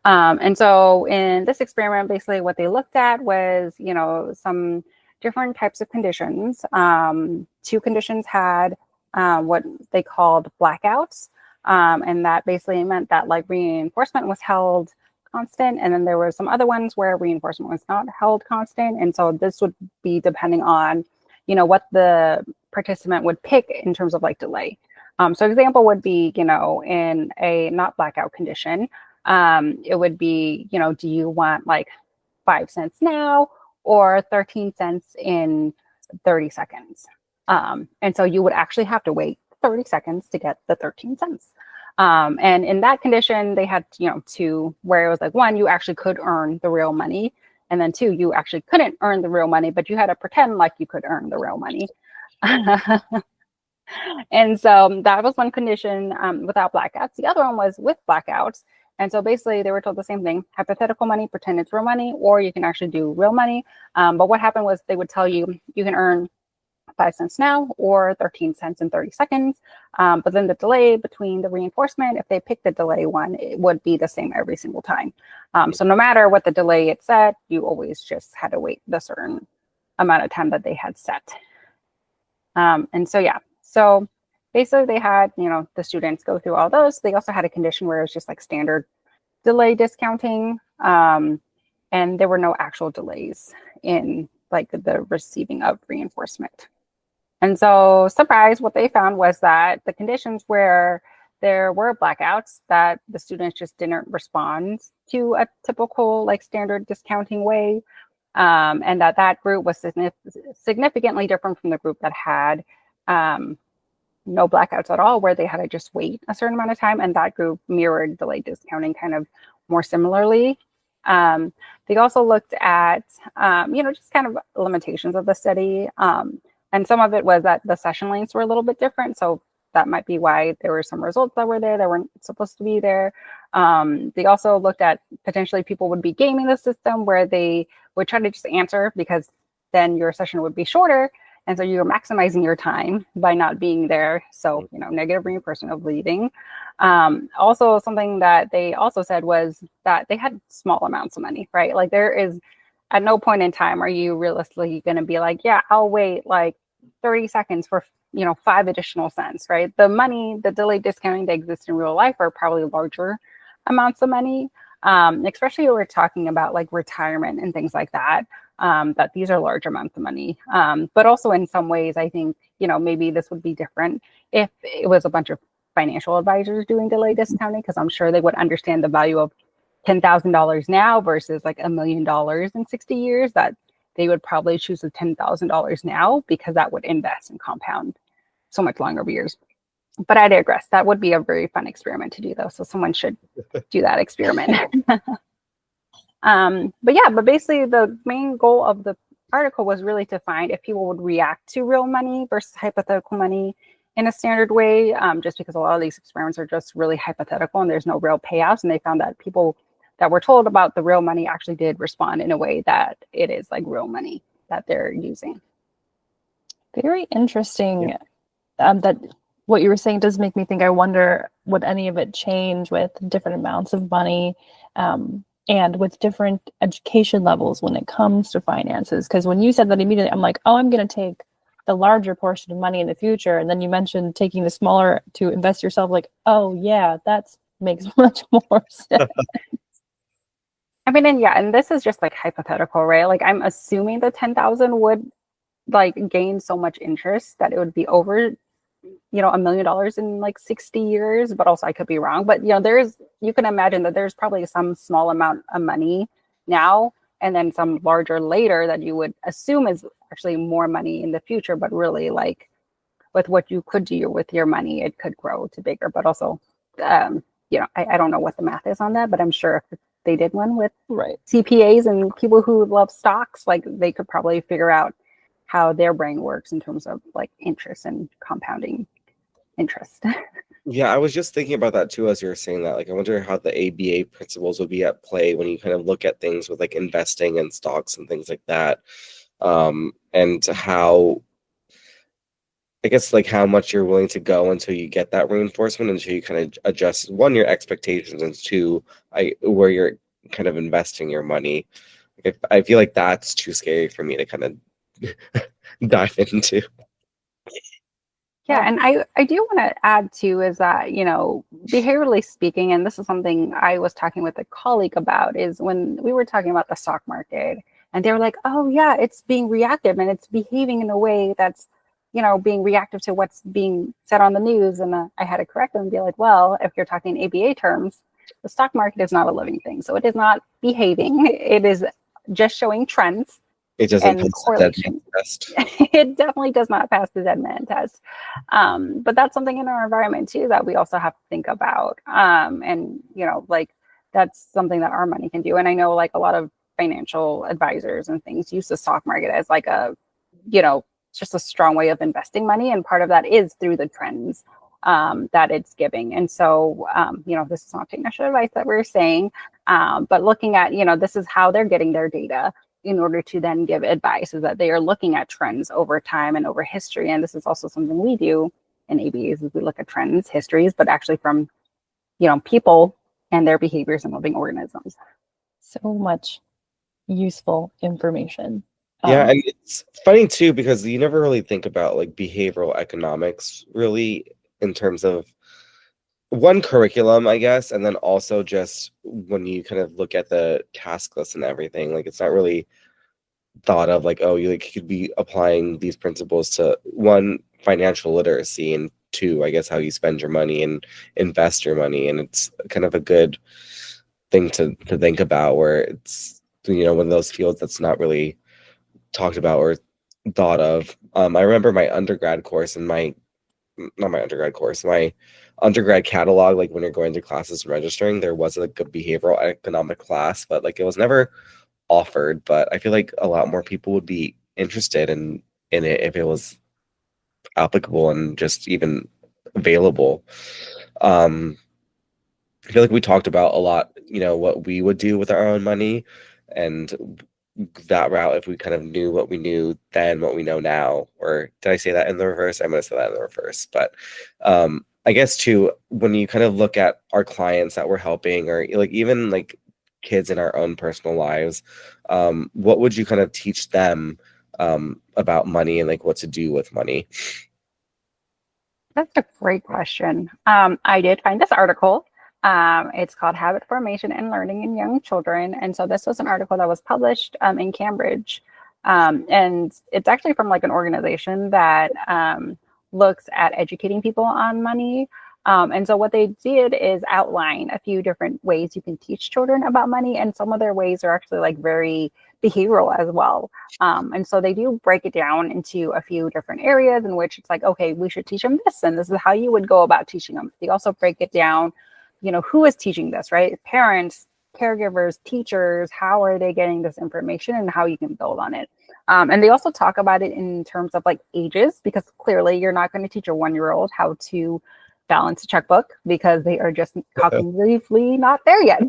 And so in this experiment, basically what they looked at was, you know, some different types of conditions. Two conditions had what they called blackouts. And that basically meant that like reinforcement was held constant. And then there were some other ones where reinforcement was not held constant. And so this would be depending on, you know, what the participant would pick in terms of like delay. So example would be, you know, in a not blackout condition, it would be, you know, do you want like 5 cents now or 13 cents in 30 seconds? And so you would actually have to wait 30 seconds to get the 13 cents. And in that condition, they had, you know, two, where it was like, one, you actually could earn the real money. And then two, you actually couldn't earn the real money, but you had to pretend like you could earn the real money. And so that was one condition without blackouts. The other one was with blackouts. And so basically they were told the same thing, hypothetical money, pretend it's real money, or you can actually do real money. But what happened was they would tell you, you can earn 5 cents now or 13 cents in 30 seconds. But then the delay between the reinforcement, if they picked the delay one, it would be the same every single time. So no matter what the delay it said, you always just had to wait the certain amount of time that they had set. And so, yeah, so basically they had, you know, the students go through all those. They also had a condition where it was just like standard delay discounting. And there were no actual delays in like the receiving of reinforcement. And so, surprise, what they found was that the conditions where there were blackouts, that the students just didn't respond to a typical like standard discounting way. And that group was significantly different from the group that had no blackouts at all, where they had to just wait a certain amount of time. And that group mirrored delayed discounting kind of more similarly. They also looked at, you know, just kind of limitations of the study. And some of it was that the session lengths were a little bit different. So that might be why there were some results that were there that weren't supposed to be there. They also looked at potentially people would be gaming the system where they would try to just answer because then your session would be shorter. And so you're maximizing your time by not being there. So, you know, negative reinforcement of leaving. Also, something that they also said was that they had small amounts of money, right? Like there is at no point in time are you realistically going to be like, yeah, I'll wait like 30 seconds for, you know, 5 additional cents, right? The money, the delayed discounting that exists in real life are probably larger amounts of money, especially when we're talking about like retirement and things like that. That these are large amounts of money. But also in some ways, I think, you know, maybe this would be different if it was a bunch of financial advisors doing delay discounting, because I'm sure they would understand the value of $10,000 now versus like $1 million in 60 years, that they would probably choose the $10,000 now because that would invest and compound so much longer years. But I digress. That would be a very fun experiment to do though. So someone should do that experiment. But basically the main goal of the article was really to find if people would react to real money versus hypothetical money in a standard way, just because a lot of these experiments are just really hypothetical and there's no real payouts. And they found that people that were told about the real money actually did respond in a way that it is like real money that they're using. Very interesting. That what you were saying does make me think, I wonder, would any of it change with different amounts of money and with different education levels when it comes to finances? Because when you said that immediately, I'm like, oh, I'm going to take the larger portion of money in the future. And then you mentioned taking the smaller to invest yourself. Like, oh, yeah, that makes much more sense. I mean, and this is just like hypothetical, right? Like I'm assuming the 10,000 would like gain so much interest that it would be over, you know, $1 million in like 60 years, but also I could be wrong. But, you know, you can imagine that there's probably some small amount of money now and then some larger later that you would assume is actually more money in the future, but really like with what you could do with your money, it could grow to bigger. But also, you know, I don't know what the math is on that, but I'm sure if they did one with CPAs and people who love stocks, like they could probably figure out how their brain works in terms of like interest and compounding interest. Yeah, I was just thinking about that too as you were saying that. Like, I wonder how the ABA principles would be at play when you kind of look at things with like investing and stocks and things like that. And how, I guess, like how much you're willing to go until you get that reinforcement, until you kind of adjust one, your expectations, and two, where you're kind of investing your money. Like, I feel like that's too scary for me to kind of dive into. Yeah, and I do want to add too is that, you know, behaviorally speaking, and this is something I was talking with a colleague about, is when we were talking about the stock market, and they were like, oh yeah, it's being reactive and it's behaving in a way that's, you know, being reactive to what's being said on the news. And I had to correct them and be like, well, if you're talking ABA terms, the stock market is not a living thing. So it is not behaving. It is just showing trends It doesn't and pass the dead man correlation. test. It definitely does not pass the dead man test. But that's something in our environment too that we also have to think about. And, you know, like that's something that our money can do. And I know like a lot of financial advisors and things use the stock market as like a, you know, just a strong way of investing money. And part of that is through the trends that it's giving. And so, you know, this is not financial advice that we're saying, but looking at, you know, this is how they're getting their data in order to then give advice, is that they are looking at trends over time and over history. And this is also something we do in ABAs, is we look at trends, histories, but actually from, you know, people and their behaviors and living organisms. So much useful information. Yeah, and it's funny too because you never really think about like behavioral economics really in terms of one curriculum, I guess, and then also just when you kind of look at the task list and everything, like it's not really thought of like, oh, you like could be applying these principles to one, financial literacy, and two, I guess how you spend your money and invest your money. And it's kind of a good thing to think about where it's, you know, one of those fields that's not really talked about or thought of. I remember my undergrad course and my not my undergrad course, my undergrad catalog, like when you're going to classes and registering, there was like a behavioral economic class, but like it was never offered. But I feel like a lot more people would be interested in it if it was applicable and just even available. I feel like we talked about a lot, you know, what we would do with our own money and that route if we kind of knew what we knew then, what we know now. Or did I say that in the reverse? I'm going to say that in the reverse. But I guess too, when you kind of look at our clients that we're helping, or like even like kids in our own personal lives, what would you kind of teach them about money and like what to do with money? That's a great question. I did find this article. It's called Habit Formation and Learning in Young Children. And so this was an article that was published in Cambridge. And it's actually from like an organization that looks at educating people on money. And so what they did is outline a few different ways you can teach children about money. And some of their ways are actually like very behavioral as well. And so they do break it down into a few different areas in which it's like, okay, we should teach them this, and this is how you would go about teaching them. They also break it down, you know, who is teaching this, right? Parents, caregivers, teachers, how are they getting this information and how you can build on it. And they also talk about it in terms of like ages, because clearly you're not going to teach a 1-year-old how to balance a checkbook because they are just cognitively not there yet.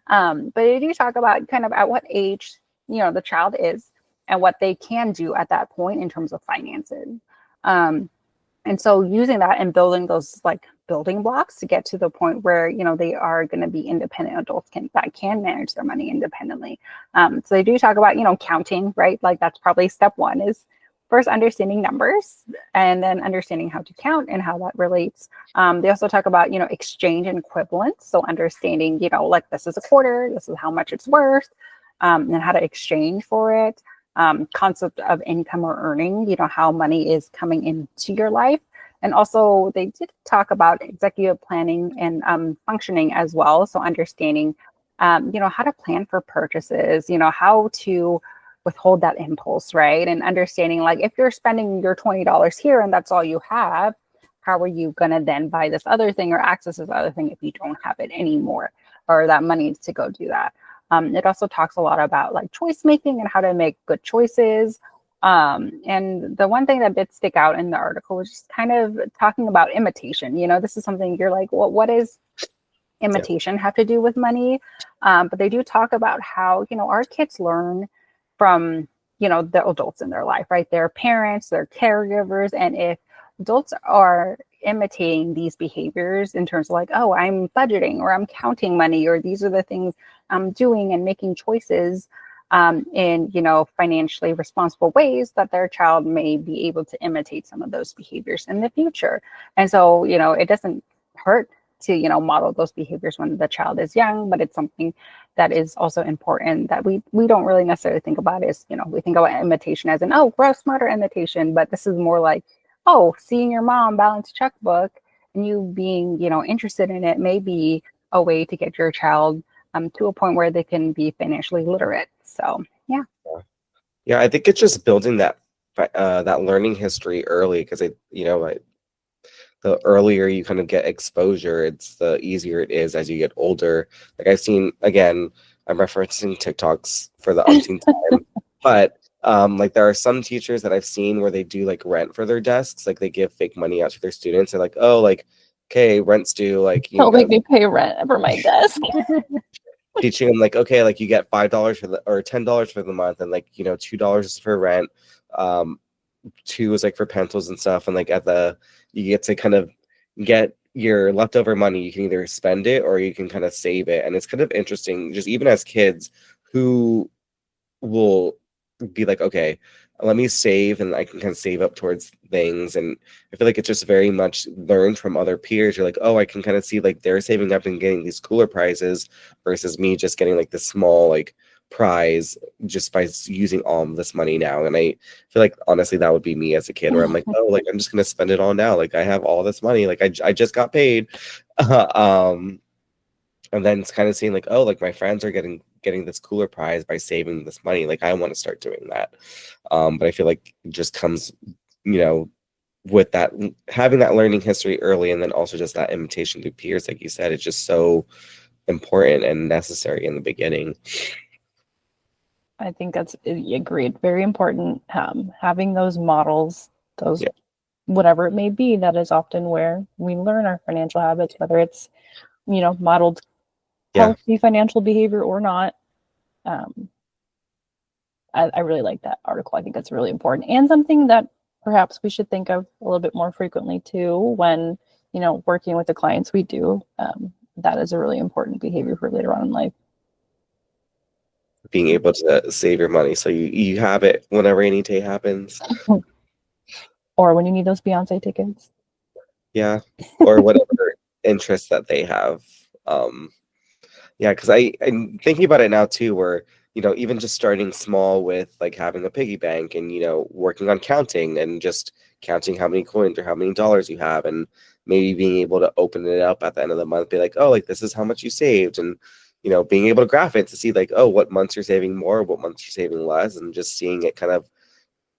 But they do talk about kind of at what age, you know, the child is and what they can do at that point in terms of finances. And so using that and building those like building blocks to get to the point where, you know, they are going to be independent adults that can manage their money independently. So they do talk about, you know, counting, right? Like that's probably step one, is first understanding numbers and then understanding how to count and how that relates. They also talk about, you know, exchange and equivalence. So understanding, you know, like this is a quarter, this is how much it's worth, and how to exchange for it. Concept of income or earning, you know, how money is coming into your life. And also they did talk about executive planning and functioning as well. So understanding, you know, how to plan for purchases, you know, how to withhold that impulse, right? And understanding like if you're spending your $20 here and that's all you have, how are you going to then buy this other thing or access this other thing if you don't have it anymore, or that money to go do that? It also talks a lot about like choice making and how to make good choices. And the one thing that did stick out in the article was just kind of talking about imitation. This is something you're like, well, what is imitation have to do with money? But they do talk about how, our kids learn from, the adults in their life, right? Their parents, their caregivers. And if adults are imitating these behaviors in terms of like, oh, I'm budgeting or I'm counting money, or these are the things I'm doing and making choices in, financially responsible ways, that their child may be able to imitate some of those behaviors in the future. And so, it doesn't hurt to, model those behaviors when the child is young, but it's something that is also important that we don't really necessarily think about as, we think about imitation as an, oh, grow smarter imitation, but this is more like, oh, seeing your mom balance a checkbook and you being, interested in it may be a way to get your child to a point where they can be financially literate. So, yeah. Yeah, I think it's just building that learning history early, because the earlier you kind of get exposure, it's the easier it is as you get older. Like I've seen, again, I'm referencing TikToks for the umpteenth time, but like there are some teachers that I've seen where they do like rent for their desks, like they give fake money out to their students. They're like, oh, like, okay, rent's due, like, Don't make me pay rent for my desk. teaching them like, okay, like you get $5 for or $10 for the month, and like, $2 is for rent, 2 is like for pencils and stuff, and like you get to kind of get your leftover money. You can either spend it or you can kind of save it, and it's kind of interesting, just even as kids, who will be like, okay, let me save, and I can kind of save up towards things. And I feel like it's just very much learned from other peers. You're like, oh, I can kind of see like they're saving up and getting these cooler prizes versus me just getting like this small like prize just by using all of this money now. And I feel like honestly that would be me as a kid, where I'm like, oh, like I'm just gonna spend it all now, like I have all this money, like I just got paid. And then it's kind of seeing like, oh, like my friends are getting this cooler prize by saving this money, like I want to start doing that. But I feel like it just comes, with that, having that learning history early, and then also just that imitation through peers, like you said, it's just so important and necessary in the beginning. I think that's agreed. Very important. Having those models, whatever it may be, that is often where we learn our financial habits, whether it's, modeled healthy financial behavior or not. I really like that article. I think that's really important, and something that perhaps we should think of a little bit more frequently too when, working with the clients we do. That is a really important behavior for later on in life. Being able to save your money so you have it whenever rainy day happens. Or when you need those Beyonce tickets. Yeah. Or whatever interest that they have. Yeah, because I'm thinking about it now too, where, even just starting small with like having a piggy bank and, working on counting and just counting how many coins or how many dollars you have, and maybe being able to open it up at the end of the month, be like, oh, like this is how much you saved, and being able to graph it to see like, oh, what months you're saving more, what months you're saving less, and just seeing it kind of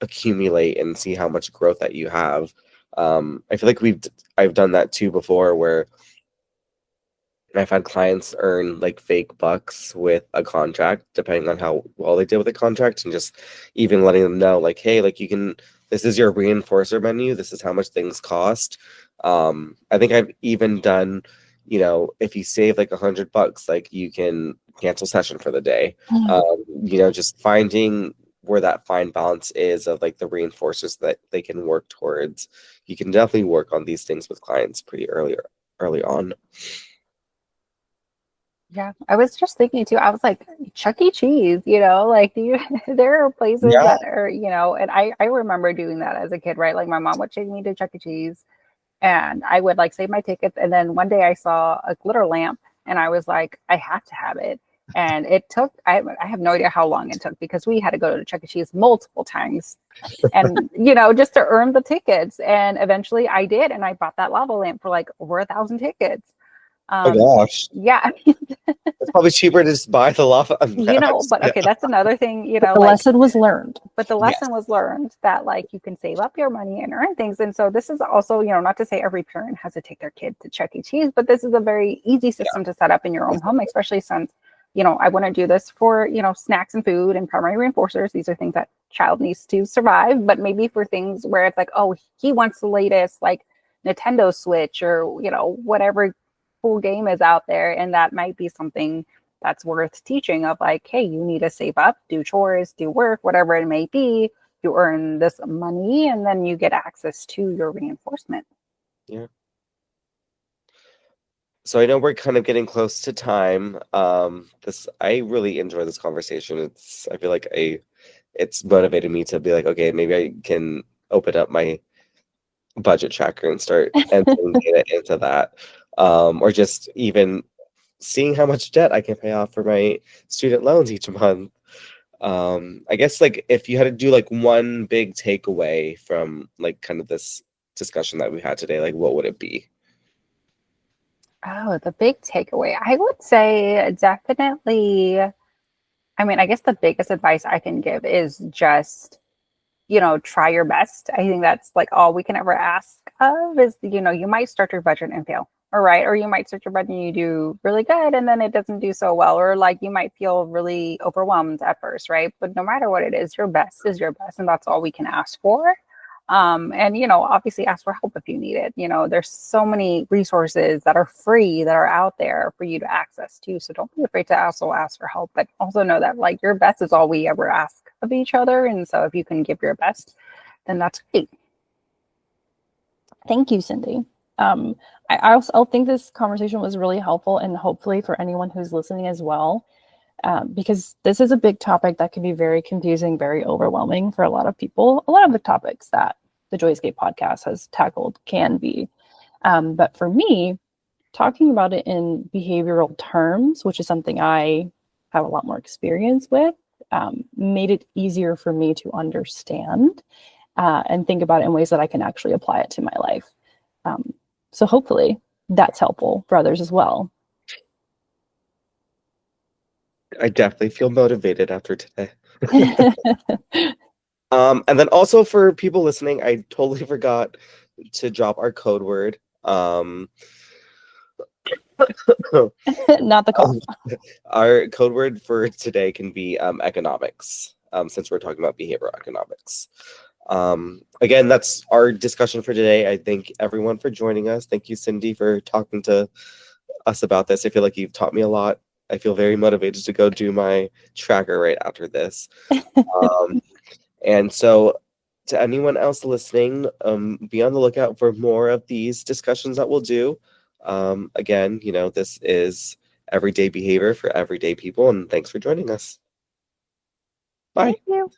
accumulate and see how much growth that you have. I feel like I've done that too before, where I've had clients earn like fake bucks with a contract, depending on how well they did with the contract, and just even letting them know like, hey, like this is your reinforcer menu, this is how much things cost. I think I've even done, if you save like $100, like you can cancel session for the day. Just finding where that fine balance is of like the reinforcers that they can work towards. You can definitely work on these things with clients pretty early on. Yeah, I was just thinking too, I was like, Chuck E. Cheese, like there are places that are, and I remember doing that as a kid, right? Like my mom would take me to Chuck E. Cheese and I would like save my tickets. And then one day I saw a glitter lamp and I was like, I have to have it. And it took, I have no idea how long it took, because we had to go to Chuck E. Cheese multiple times and, just to earn the tickets. And eventually I did. And I bought that lava lamp for like over 1,000 tickets. Oh gosh. Yeah. It's probably cheaper to just buy the lava. But okay, that's another thing, the lesson was learned. But the lesson was learned that like you can save up your money and earn things. And so this is also, not to say every parent has to take their kid to Chuck E. Cheese, but this is a very easy system to set up in your own home, especially since, I want to do this for, snacks and food and primary reinforcers. These are things that child needs to survive, but maybe for things where it's like, oh, he wants the latest like Nintendo Switch or, you know, whatever cool game is out there. And that might be something that's worth teaching of like, hey, you need to save up, do chores, do work, whatever it may be. You earn this money and then you get access to your reinforcement. Yeah. So I know we're kind of getting close to time. I really enjoy this conversation. I feel like it's motivated me to be like, okay, maybe I can open up my budget tracker and start entering data into that. Or just even seeing how much debt I can pay off for my student loans each month. I guess like if you had to do like one big takeaway from like kind of this discussion that we had today, like what would it be? Oh, the big takeaway. I would say definitely, I mean, I guess the biggest advice I can give is just, you know, try your best. I think that's like all we can ever ask of is, you know, you might start your budget and fail. All right. Or you might start your budget and you do really good and then it doesn't do so well. Or like you might feel really overwhelmed at first, right? But no matter what it is your best. And that's all we can ask for. And, you know, obviously ask for help if you need it. You know, there's so many resources that are free that are out there for you to access to. So don't be afraid to also ask for help, but also know that like your best is all we ever ask of each other. And so if you can give your best, then that's great. Thank you, Cindy. I also think this conversation was really helpful and hopefully for anyone who's listening as well, because this is a big topic that can be very confusing, very overwhelming for a lot of people. A lot of the topics that the Joyscape podcast has tackled can be. But for me, talking about it in behavioral terms, which is something I have a lot more experience with, made it easier for me to understand and think about it in ways that I can actually apply it to my life. So hopefully that's helpful for others as well. I definitely feel motivated after today. And then also for people listening, I totally forgot to drop our code word. Not the cough. Our code word for today can be economics, since we're talking about behavioral economics. Again, that's our discussion for today. I thank everyone for joining us. Thank you, Cindy, for talking to us about this. I feel like you've taught me a lot. I feel very motivated to go do my tracker right after this. And so to anyone else listening, be on the lookout for more of these discussions that we'll do. Again, you know, this is everyday behavior for everyday people, and thanks for joining us. Bye. Thank you.